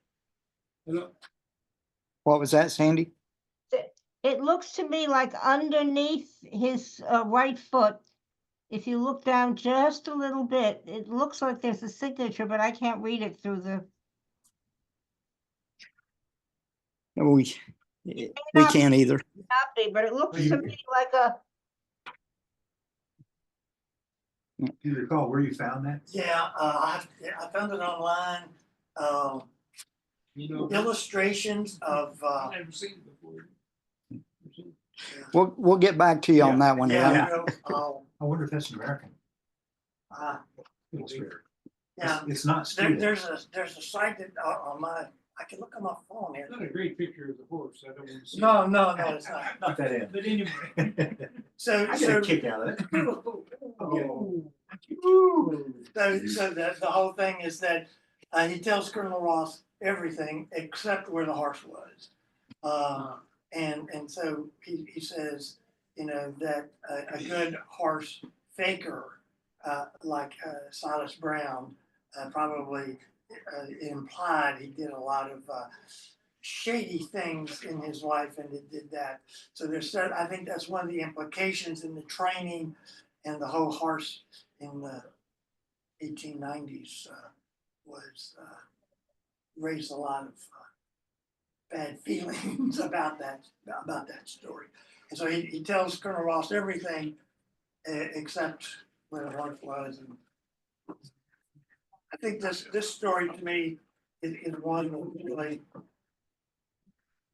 what was that, Sandy?
It looks to me like underneath his right foot, if you look down just a little bit, it looks like there's a signature, but I can't read it through the.
We can't either.
Copy, but it looks to me like a.
Do you recall where you found that?
Yeah, I found it online.
You know,
Illustrations of.
I've never seen it before.
We'll get back to you on that one.
Yeah,
Aaron.
I wonder if that's an American illustrator.
yeah.
It's not Steve.
There's a site that on my. I can look on my phone here.
It's not a great picture of the horse. I don't want to see.
No, it's not.
Put that in.
But anyway.
So
I get a kick out of it.
Oh.
So the whole thing is that he tells Colonel Ross everything except where the horse was. And so he says, you know, that a good horse faker like Silas Brown probably implied he did a lot of shady things in his life and it did that. So I think that's one of the implications in the training and the whole horse in the 1890s was raised a lot of bad feelings about that story. And so he tells Colonel Ross everything except where the horse was. And I think this story to me is one that really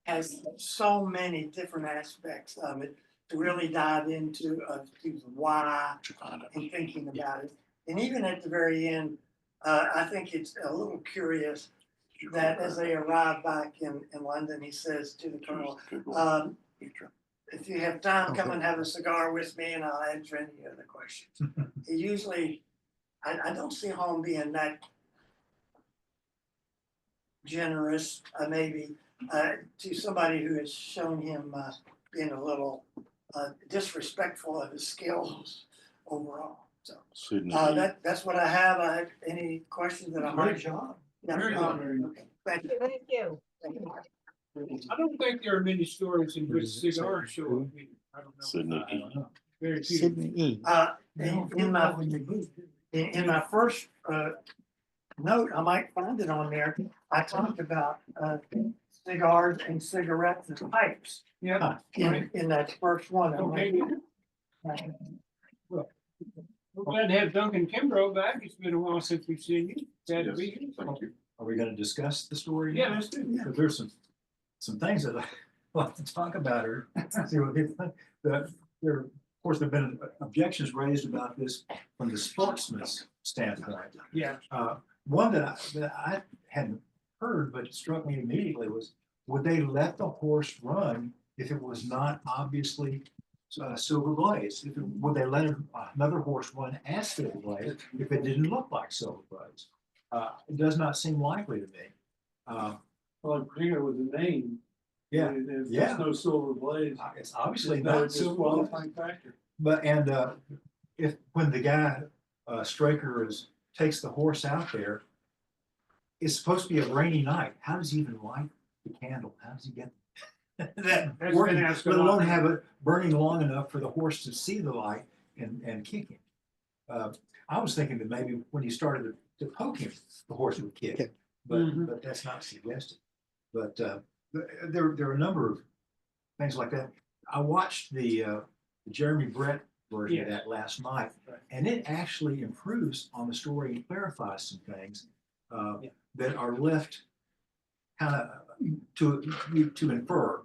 has so many different aspects of it to really dive into to why and thinking about it. And even at the very end, I think it's a little curious that as they arrive back in London, he says to the colonel, if you have time, come and have a cigar with me and I'll answer any other questions. He usually, I don't see Holmes being that generous, maybe, to somebody who has shown him being a little disrespectful of his skills overall. So that's what I have. I have any questions that I might.
Great job.
Yeah,
Very
okay. Thank you.
Thank you.
Thank you.
I don't think there are many stories in which cigars show up. I don't know. Very few.
Sydney E.
In my first note, I might find it on there. I talked about cigars and cigarettes and pipes.
Yeah.
In that first one.
Okay. We're glad to have Duncan Kimbrough back. It's been a while since we've seen you. Glad to be here.
Thank you. Are we gonna discuss the story?
Yeah,
now?
let's do.
Because there's some things that I want to talk about or see what people think. There, of course, there've been objections raised about this from the sportsman's standpoint.
Yeah.
One that I hadn't heard, but it struck me immediately was, would they let the horse run if it was not obviously Silver Blaze? Would they let another horse run as Silver Blaze if it didn't look like Silver Blaze? It does not seem likely to me.
Well, I'm clear with the name.
Yeah,
There's
yeah.
no Silver Blaze.
It's obviously
No
not Silver Blaze.
disqualifying factor.
But if when the guy Straker takes the horse out there, it's supposed to be a rainy night. How does he even light the candle? How does he get that
That's been
working?
asked a
Let
lot.
alone have it burning long enough for the horse to see the light and kick him. I was thinking that maybe when he started to poke him, the horse would kick, but that's not suggested. But there are a number of things like that. I watched the Jeremy Brett version of that last night, and it actually improves on the story and clarifies some things that are left kind of to infer,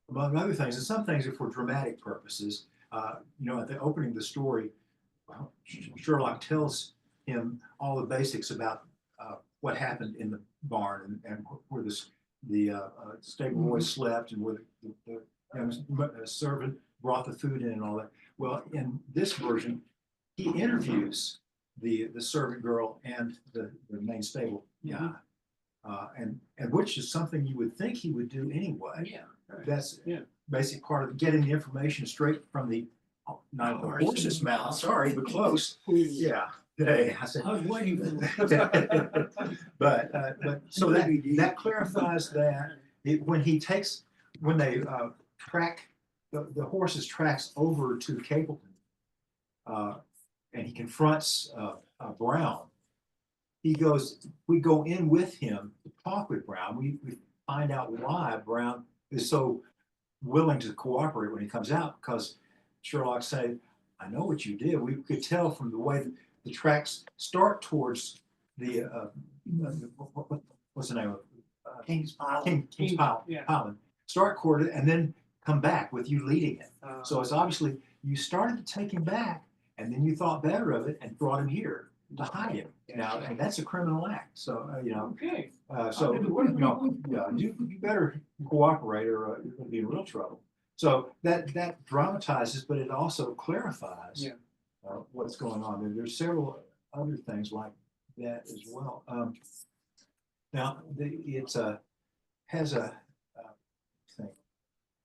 among other things. And some things are for dramatic purposes. At the opening of the story, Sherlock tells him all the basics about what happened in the barn and where the stable boy slept and where the servant brought the food in and all that. Well, in this version, he interviews the servant girl and the main stable guy, and which is something you would think he would do anyway.
Yeah. Right.
That's basic part of getting the information straight from the not the horse's mouth. Sorry, but close. Yeah. Hey, I said,
I was waiting for that.
but so that clarifies that when they track the horse's tracks over to Capleton, and he confronts Brown. We go in with him to talk with Brown. We find out why Brown is so willing to cooperate when he comes out, because Sherlock said, I know what you did. We could tell from the way that the tracks start towards the what's the name of
King's Island.
King's Island. Start toward it and then come back with you leading it. So it's obviously you started to take him back, and then you thought better of it and brought him here to hide him. Now, and that's a criminal act. So
Okay.
so you better cooperate, or you're going to be in real trouble. So that dramatizes, but it also clarifies what's going on. There's several other things like that as well. Now, it has a thing.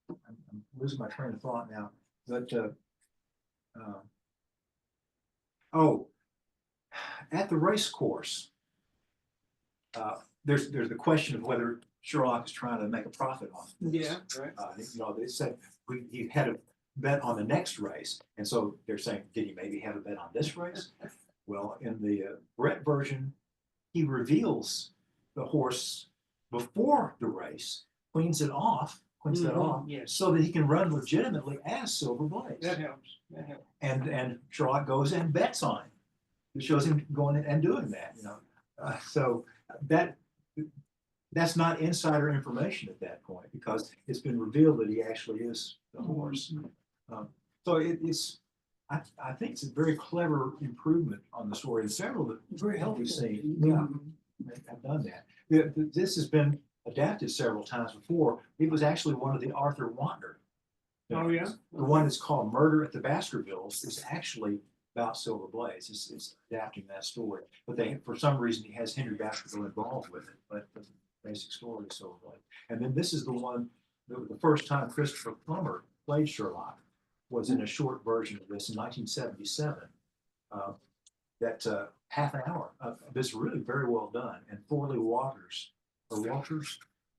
I'm losing my train of thought now, but at the race course, there's the question of whether Sherlock is trying to make a profit on this.
Yeah, right.
You know, they said he had a bet on the next race, and so they're saying, did he maybe have a bet on this race? Well, in the Brett version, he reveals the horse before the race, cleans that off,
Yes,
so that he can run legitimately as Silver Blaze.
that helps, that helps.
And Sherlock goes and bets on it. It shows him going and doing that, you know. So that's not insider information at that point, because it's been revealed that he actually is the horse. So I think it's a very clever improvement on the story, and several that
Very helpful.
we've seen, have done that. This has been adapted several times before. It was actually one of the Arthur Wantner.
Oh, yeah?
The one that's called Murder at the Baskervilles is actually about Silver Blaze. It's adapting that story, but for some reason, he has Henry Baskerville involved with it, but the basic story is Silver Blaze. And then this is the one, the first time Christopher Plummer played Sherlock was in a short version of this in 1977. That half an hour of this, really very well done. And Thorley Walters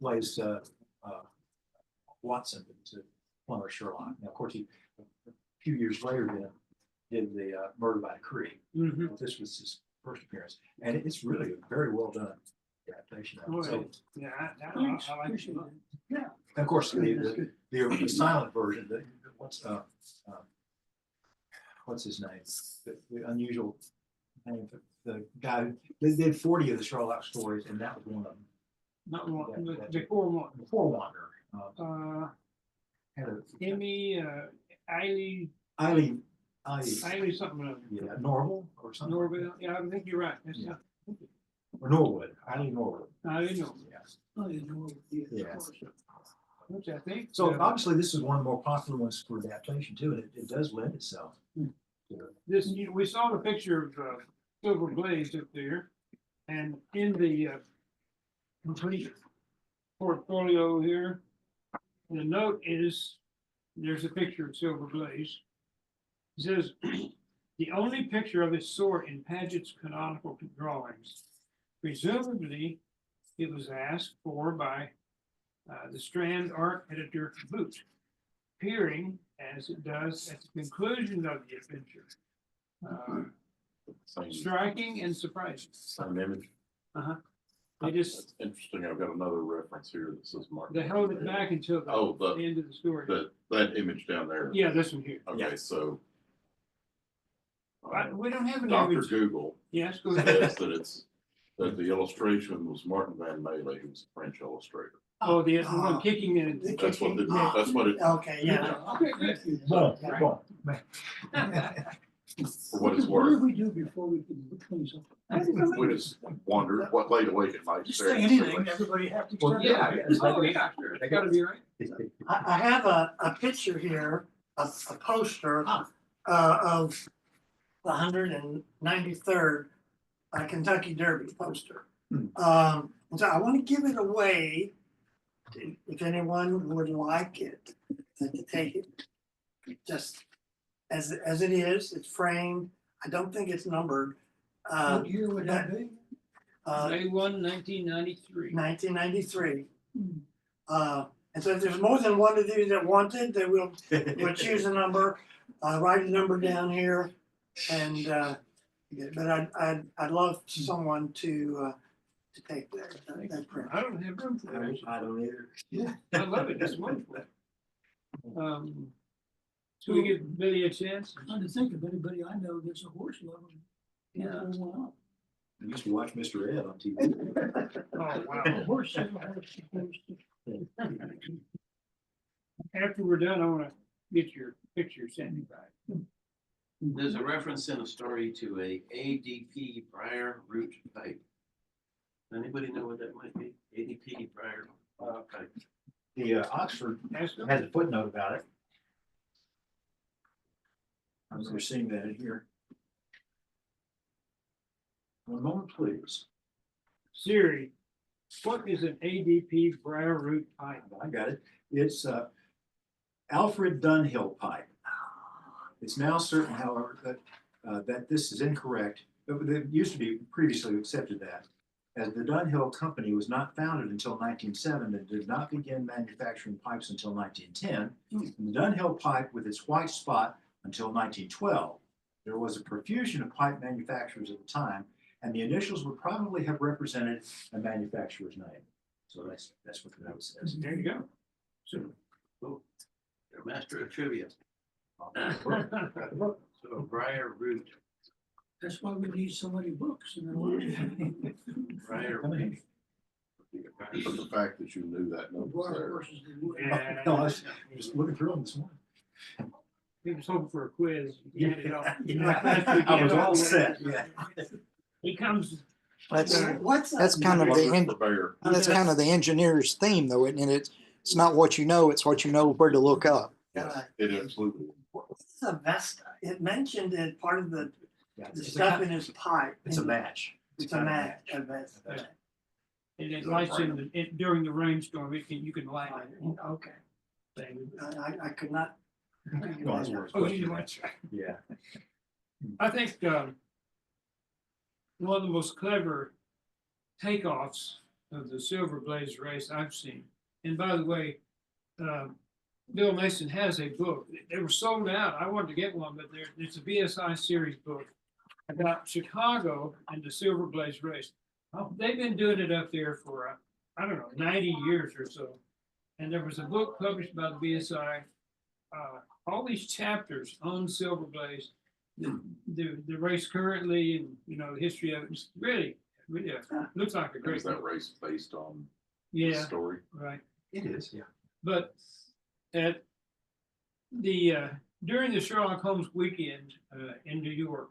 plays Watson to Plummer Sherlock. Now, of course, he a few years later did the Murder by Decree. This was his first appearance, and it's really a very well done adaptation of it. So,
Yeah, I
Thanks,
like it.
appreciate it.
and of course, the silent version, what's his name? The unusual name, the guy, they did 40 of the Sherlock stories, and that was one of them.
Not one,
That-
before one.
Before Wantner. Had a
Emmy, Eiley something or other.
yeah, Norval or something.
Norville, yeah, I think you're right. That's
Yeah.
not,
Or Norwood, Eileen Norwood.
I didn't know.
Yeah.
Oh, you know,
Yeah.
Which I think.
So obviously, this is one of the more popular ones for adaptation too, and it does lend itself.
This, we saw the picture of Silver Blaze up there, and in the complete portfolio here, the note is, there's a picture of Silver Blaze. It says, the only picture of this sort in Paget's canonical drawings. Presumably, it was asked for by the Strand art editor Boot, appearing as it does at the conclusion of the adventure. Striking and surprising.
Same image.
They just,
That's interesting. I've got another reference here that says Mark.
they held it back until
Oh,
the end of the story.
that image down there.
Yeah, this one here.
Okay, so.
We don't have an
Dr.
image.
Google
Yes, go ahead.
says that the illustration was Martin Van Meyle, who was a French illustrator.
Oh, the one kicking in.
That's what it,
Okay, yeah.
Okay, good.
Boom,
Right.
boom.
for what it's
What did
worth.
we do before we could look things up?
We just wondered what laid awake at night.
Just
staring
say
at
anything,
somebody.
everybody have to.
Well,
start
Yeah,
out.
oh, yeah, sure. They gotta be right.
I have a picture here, a poster of the 193rd Kentucky Derby poster. So I want to give it away if anyone would like it, to take it just as it is. It's framed. I don't think it's numbered.
What year would that be?
May 1, 1993.
1993. And so if there's more than one of you that want it, then we'll choose a number, write a number down here. And, but I'd love someone to take that print.
I don't have room for that.
I don't either.
I love it. It's wonderful. Should we give Billy a chance?
I'm trying to think of anybody I know that's a horse lover.
Yeah.
Wow.
I used to watch Mr. Ed on TV.
Oh, wow.
A horse is a horse, supposed to-
After we're done, I wanna get your picture sent me back.
There's a reference in the story to a ADP briar root pipe. Anybody know what that might be? ADP briar pipe.
The Oxford
Ask them.
has a footnote about it. I was just seeing that in here. One moment, please.
Siri, what is an ADP briar root pipe?
I got it. It's Alfred Dunhill pipe. It's now certain, however, that this is incorrect. It used to be previously accepted that. as the Dunhill Company was not founded until 1907 and did not begin manufacturing pipes until 1910, and the Dunhill pipe with its white spot until 1912. There was a profusion of pipe manufacturers at the time, and the initials would probably have represented a manufacturer's name. So that's what the note says.
There you go.
So, cool. You're a master of trivia. So Briar Root,
That's why we need so many books in the
Briar Root.
But the fact that you knew that note was there.
versus the wood.
Yeah.
No, I was just looking through them this morning.
He was hoping for a quiz.
Yeah,
Get it off.
yeah. I was all set, yeah.
He comes,
That's,
What's that?
that's kind of the, en-
Mr. Bear.
that's kind of the engineer's theme though, isn't it? It's not what you know, it's what you know where to look up.
Yes, it absolutely.
What's a Vesta? It mentioned in part of the
Yeah,
the
it's a
stuff
kind-
in his pipe.
It's a match.
It's a
kind of
match, a Vesta.
and it lights in during the rainstorm, you can light it.
Okay,
Thing.
I could not.
Well, that's where it's
Oh,
supposed
you
to
know,
be.
that's right.
Yeah.
I think one of the most clever takeoffs of the Silver Blaze race I've seen. And by the way, Bill Mason has a book. They were sold out. I wanted to get one, but it's a BSI series book about Chicago and the Silver Blaze race. Oh, they've been doing it up there for, I don't know, 90 years or so. And there was a book published by the BSI, all these chapters on Silver Blaze, the race currently, and you know the history of it. It's really looks like a great
Is that
book.
race based on the
Yeah,
story?
right.
It is, yeah.
But at the during the Sherlock Holmes weekend in New York,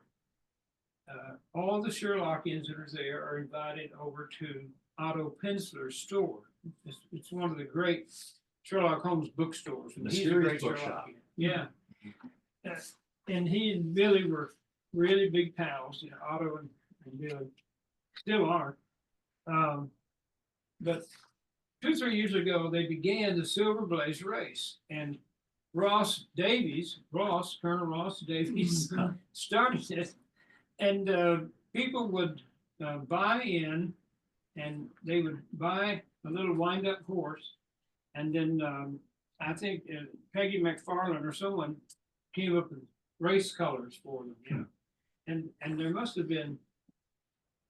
all the Sherlockians that are there are invited over to Otto Penzler's store. It's one of the great Sherlock Holmes bookstores. And he's a
Mysterious
great
bookshop.
Sherlockian. Yeah. And he and Billy were really big pals, you know, Otto and Billy still are. But 2 or 3 years ago, they began the Silver Blaze race, and Colonel Ross Davies started it, and people would buy in, and they would buy a little wind-up horse, and then I think Peggy McFarland or someone came up with race colors for them, you know, and there must have been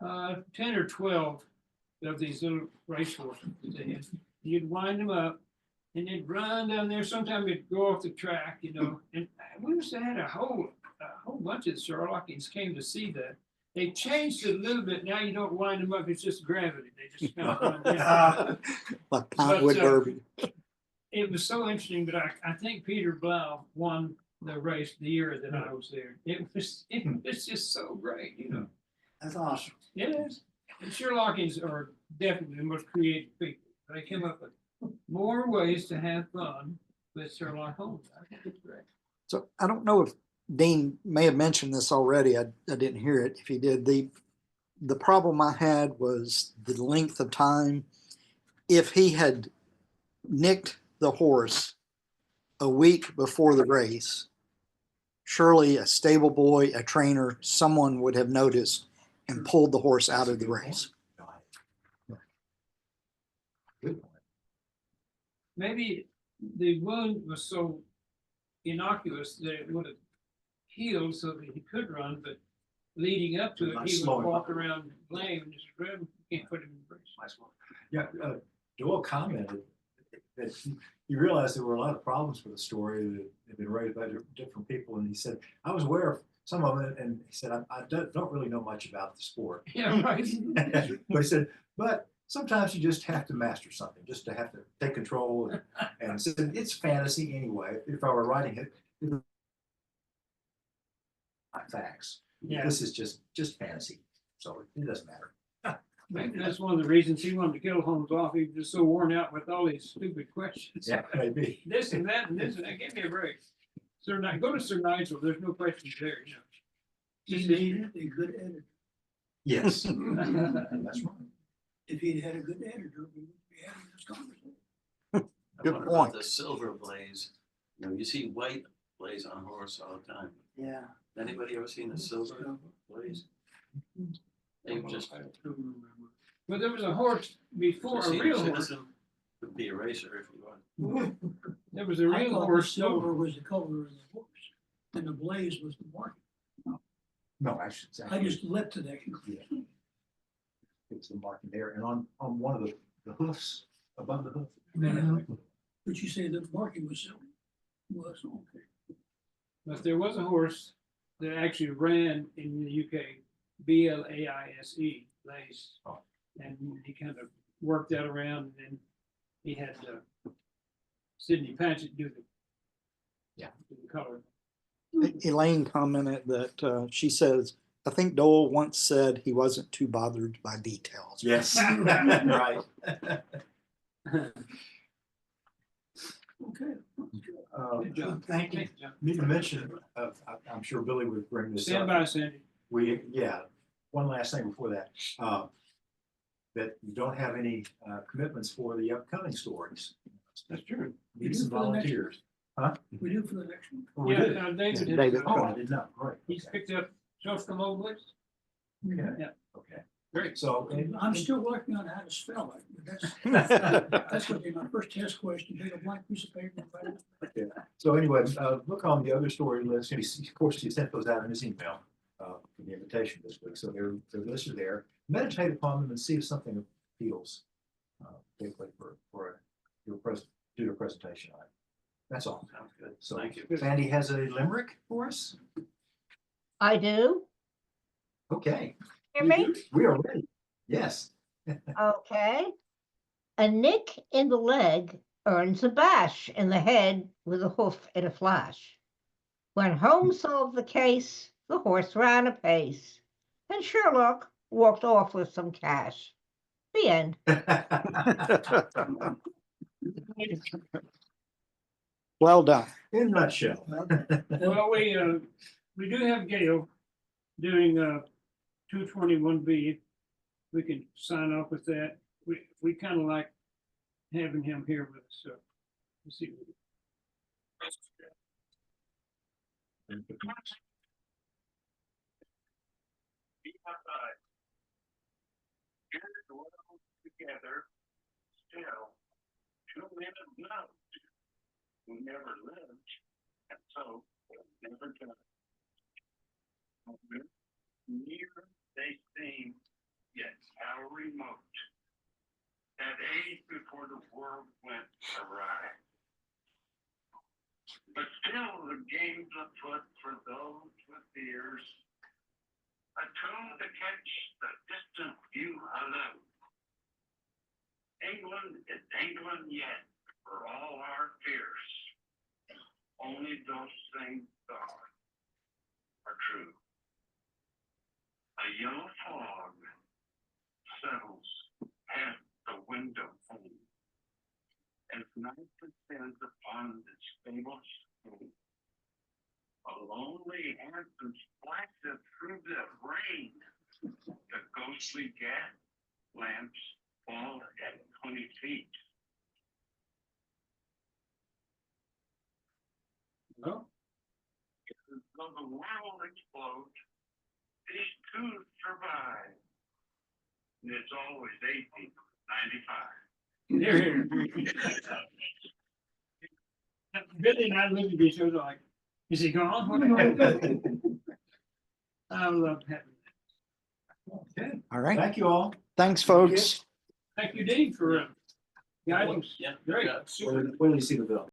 10 or 12 of these little race horses that they had. You'd wind them up and they'd run down there. Sometimes they'd go off the track, you know, and we must have had a whole bunch of Sherlockians came to see that. They changed it a little bit. Now you don't wind them up, it's just gravity. They just kind of run down.
Like Pinewood Derby.
It was so interesting, but I think Peter Blau won the race the year that I was there. It was just so great, you know.
That's awesome.
It is. And Sherlockians are definitely the most creative people. They come up with more ways to have fun with Sherlock Holmes. I think it's great.
So I don't know if Dean may have mentioned this already. I didn't hear it. If he did, the problem I had was the length of time. If he had nicked the horse a week before the race, surely a stable boy, a trainer, someone would have noticed and pulled the horse out of the race.
Good point.
Maybe the wound was so innocuous that it would have healed so that he could run, but leading up to it,
Not
he would
slowing
walk
up.
around lame and just grab, can't put him in the race.
Nice one. Yeah, Doyle commented that he realized there were a lot of problems with the story that had been raised by different people, and he said, I was aware of some of it, and he said, I don't really know much about the sport.
Yeah, right.
But he said, but sometimes you just have to master something, just to have to take control, and said, it's fantasy anyway. If I were writing it, not facts.
Yeah.
This is just fantasy, so it doesn't matter.
Maybe that's one of the reasons he wanted to kill Holmes off. He was just so worn out with all these stupid questions.
Yeah, maybe.
This and that and this and that. Give me a break. Sir, go to Sir Nigel. There's no questions there. You know.
He needed a good editor.
Yes. That's right.
If he'd had a good editor, we wouldn't be having this conversation.
Good
What about
point.
the silver blaze? You know, you see white blaze on horse all the time.
Yeah.
Anybody ever seen a silver blaze? They just,
Well, there was a horse before, a
Senior
real horse.
citizen would be a racer if you want.
There was a
I
real
thought the
horse.
silver was the color of the horse, and the blaze was the marking.
No, I should say.
I just leapt to that conclusion.
It's the marking there, and on one of the hoofs, above the hoof.
But you say the marking was silver? Was, okay.
But there was a horse that actually ran in the UK, Blaise, Lace.
Oh.
And he kind of worked that around, and then he had Sidney Patchett do the.
Yeah.
Do the color.
Elaine commented that she says, I think Dole once said he wasn't too bothered by details.
Yes, right.
Okay.
Good job.
Thank you.
John.
Need to mention, I'm sure Billy would bring this
Stand
up.
by, Sandy.
One last thing before that, that you don't have any commitments for the upcoming stories.
That's true.
Need some volunteers.
We do for the next one.
Oh, we
Yeah,
do?
David. has-
David.
Oh, I didn't know, great.
He's
Okay.
picked up self-promote list.
Okay.
Yeah.
Okay,
Great.
so.
I'm still working on how to spell it, but that's gonna be my first test question, take a blank piece of paper and write it.
Yeah. So anyway, look on the other story list, and of course, he sent those out in his email, for the invitation this week, so they're listed there. Meditate upon them and see if something appeals, particularly for your do your presentation on it. That's all.
Sounds good.
So
Thank you.
Sandy has a limerick for us?
I do.
Okay,
Hear me?
we are ready. Yes.
Okay. A nick in the leg earns a bash in the head with a hoof and a flash. When Holmes solved the case, the horse ran apace, and Sherlock walked off with some cash. The end.
Well done.
In a nutshell.
Well, we do have Gail doing 221B. We can sign off with that. We kind of like having him here with us, so let's see.
Together, still, two men of note who never lived, and so never done. Near they seem, yet how remote. That age before the world went awry. But still the game's afoot for those with ears, attuned to catch the distant view alone. England is England yet, for all our fears. Only those things are true. A yellow fog settles past the window pane. As night descends upon the stable street, a lonely anthem splashes through the rain. The ghostly gas lamps fall at 20 feet.
Well,
As though the world explodes, these two survive. And it's always 1895.
there. Billy and I looked at each other like, is he gone? I love having that.
Okay,
All right.
thank you all.
Thanks, folks.
Thank you, Dean, for guidance.
Yeah.
Great.
Yeah.
Super.
Wait till you see the bill.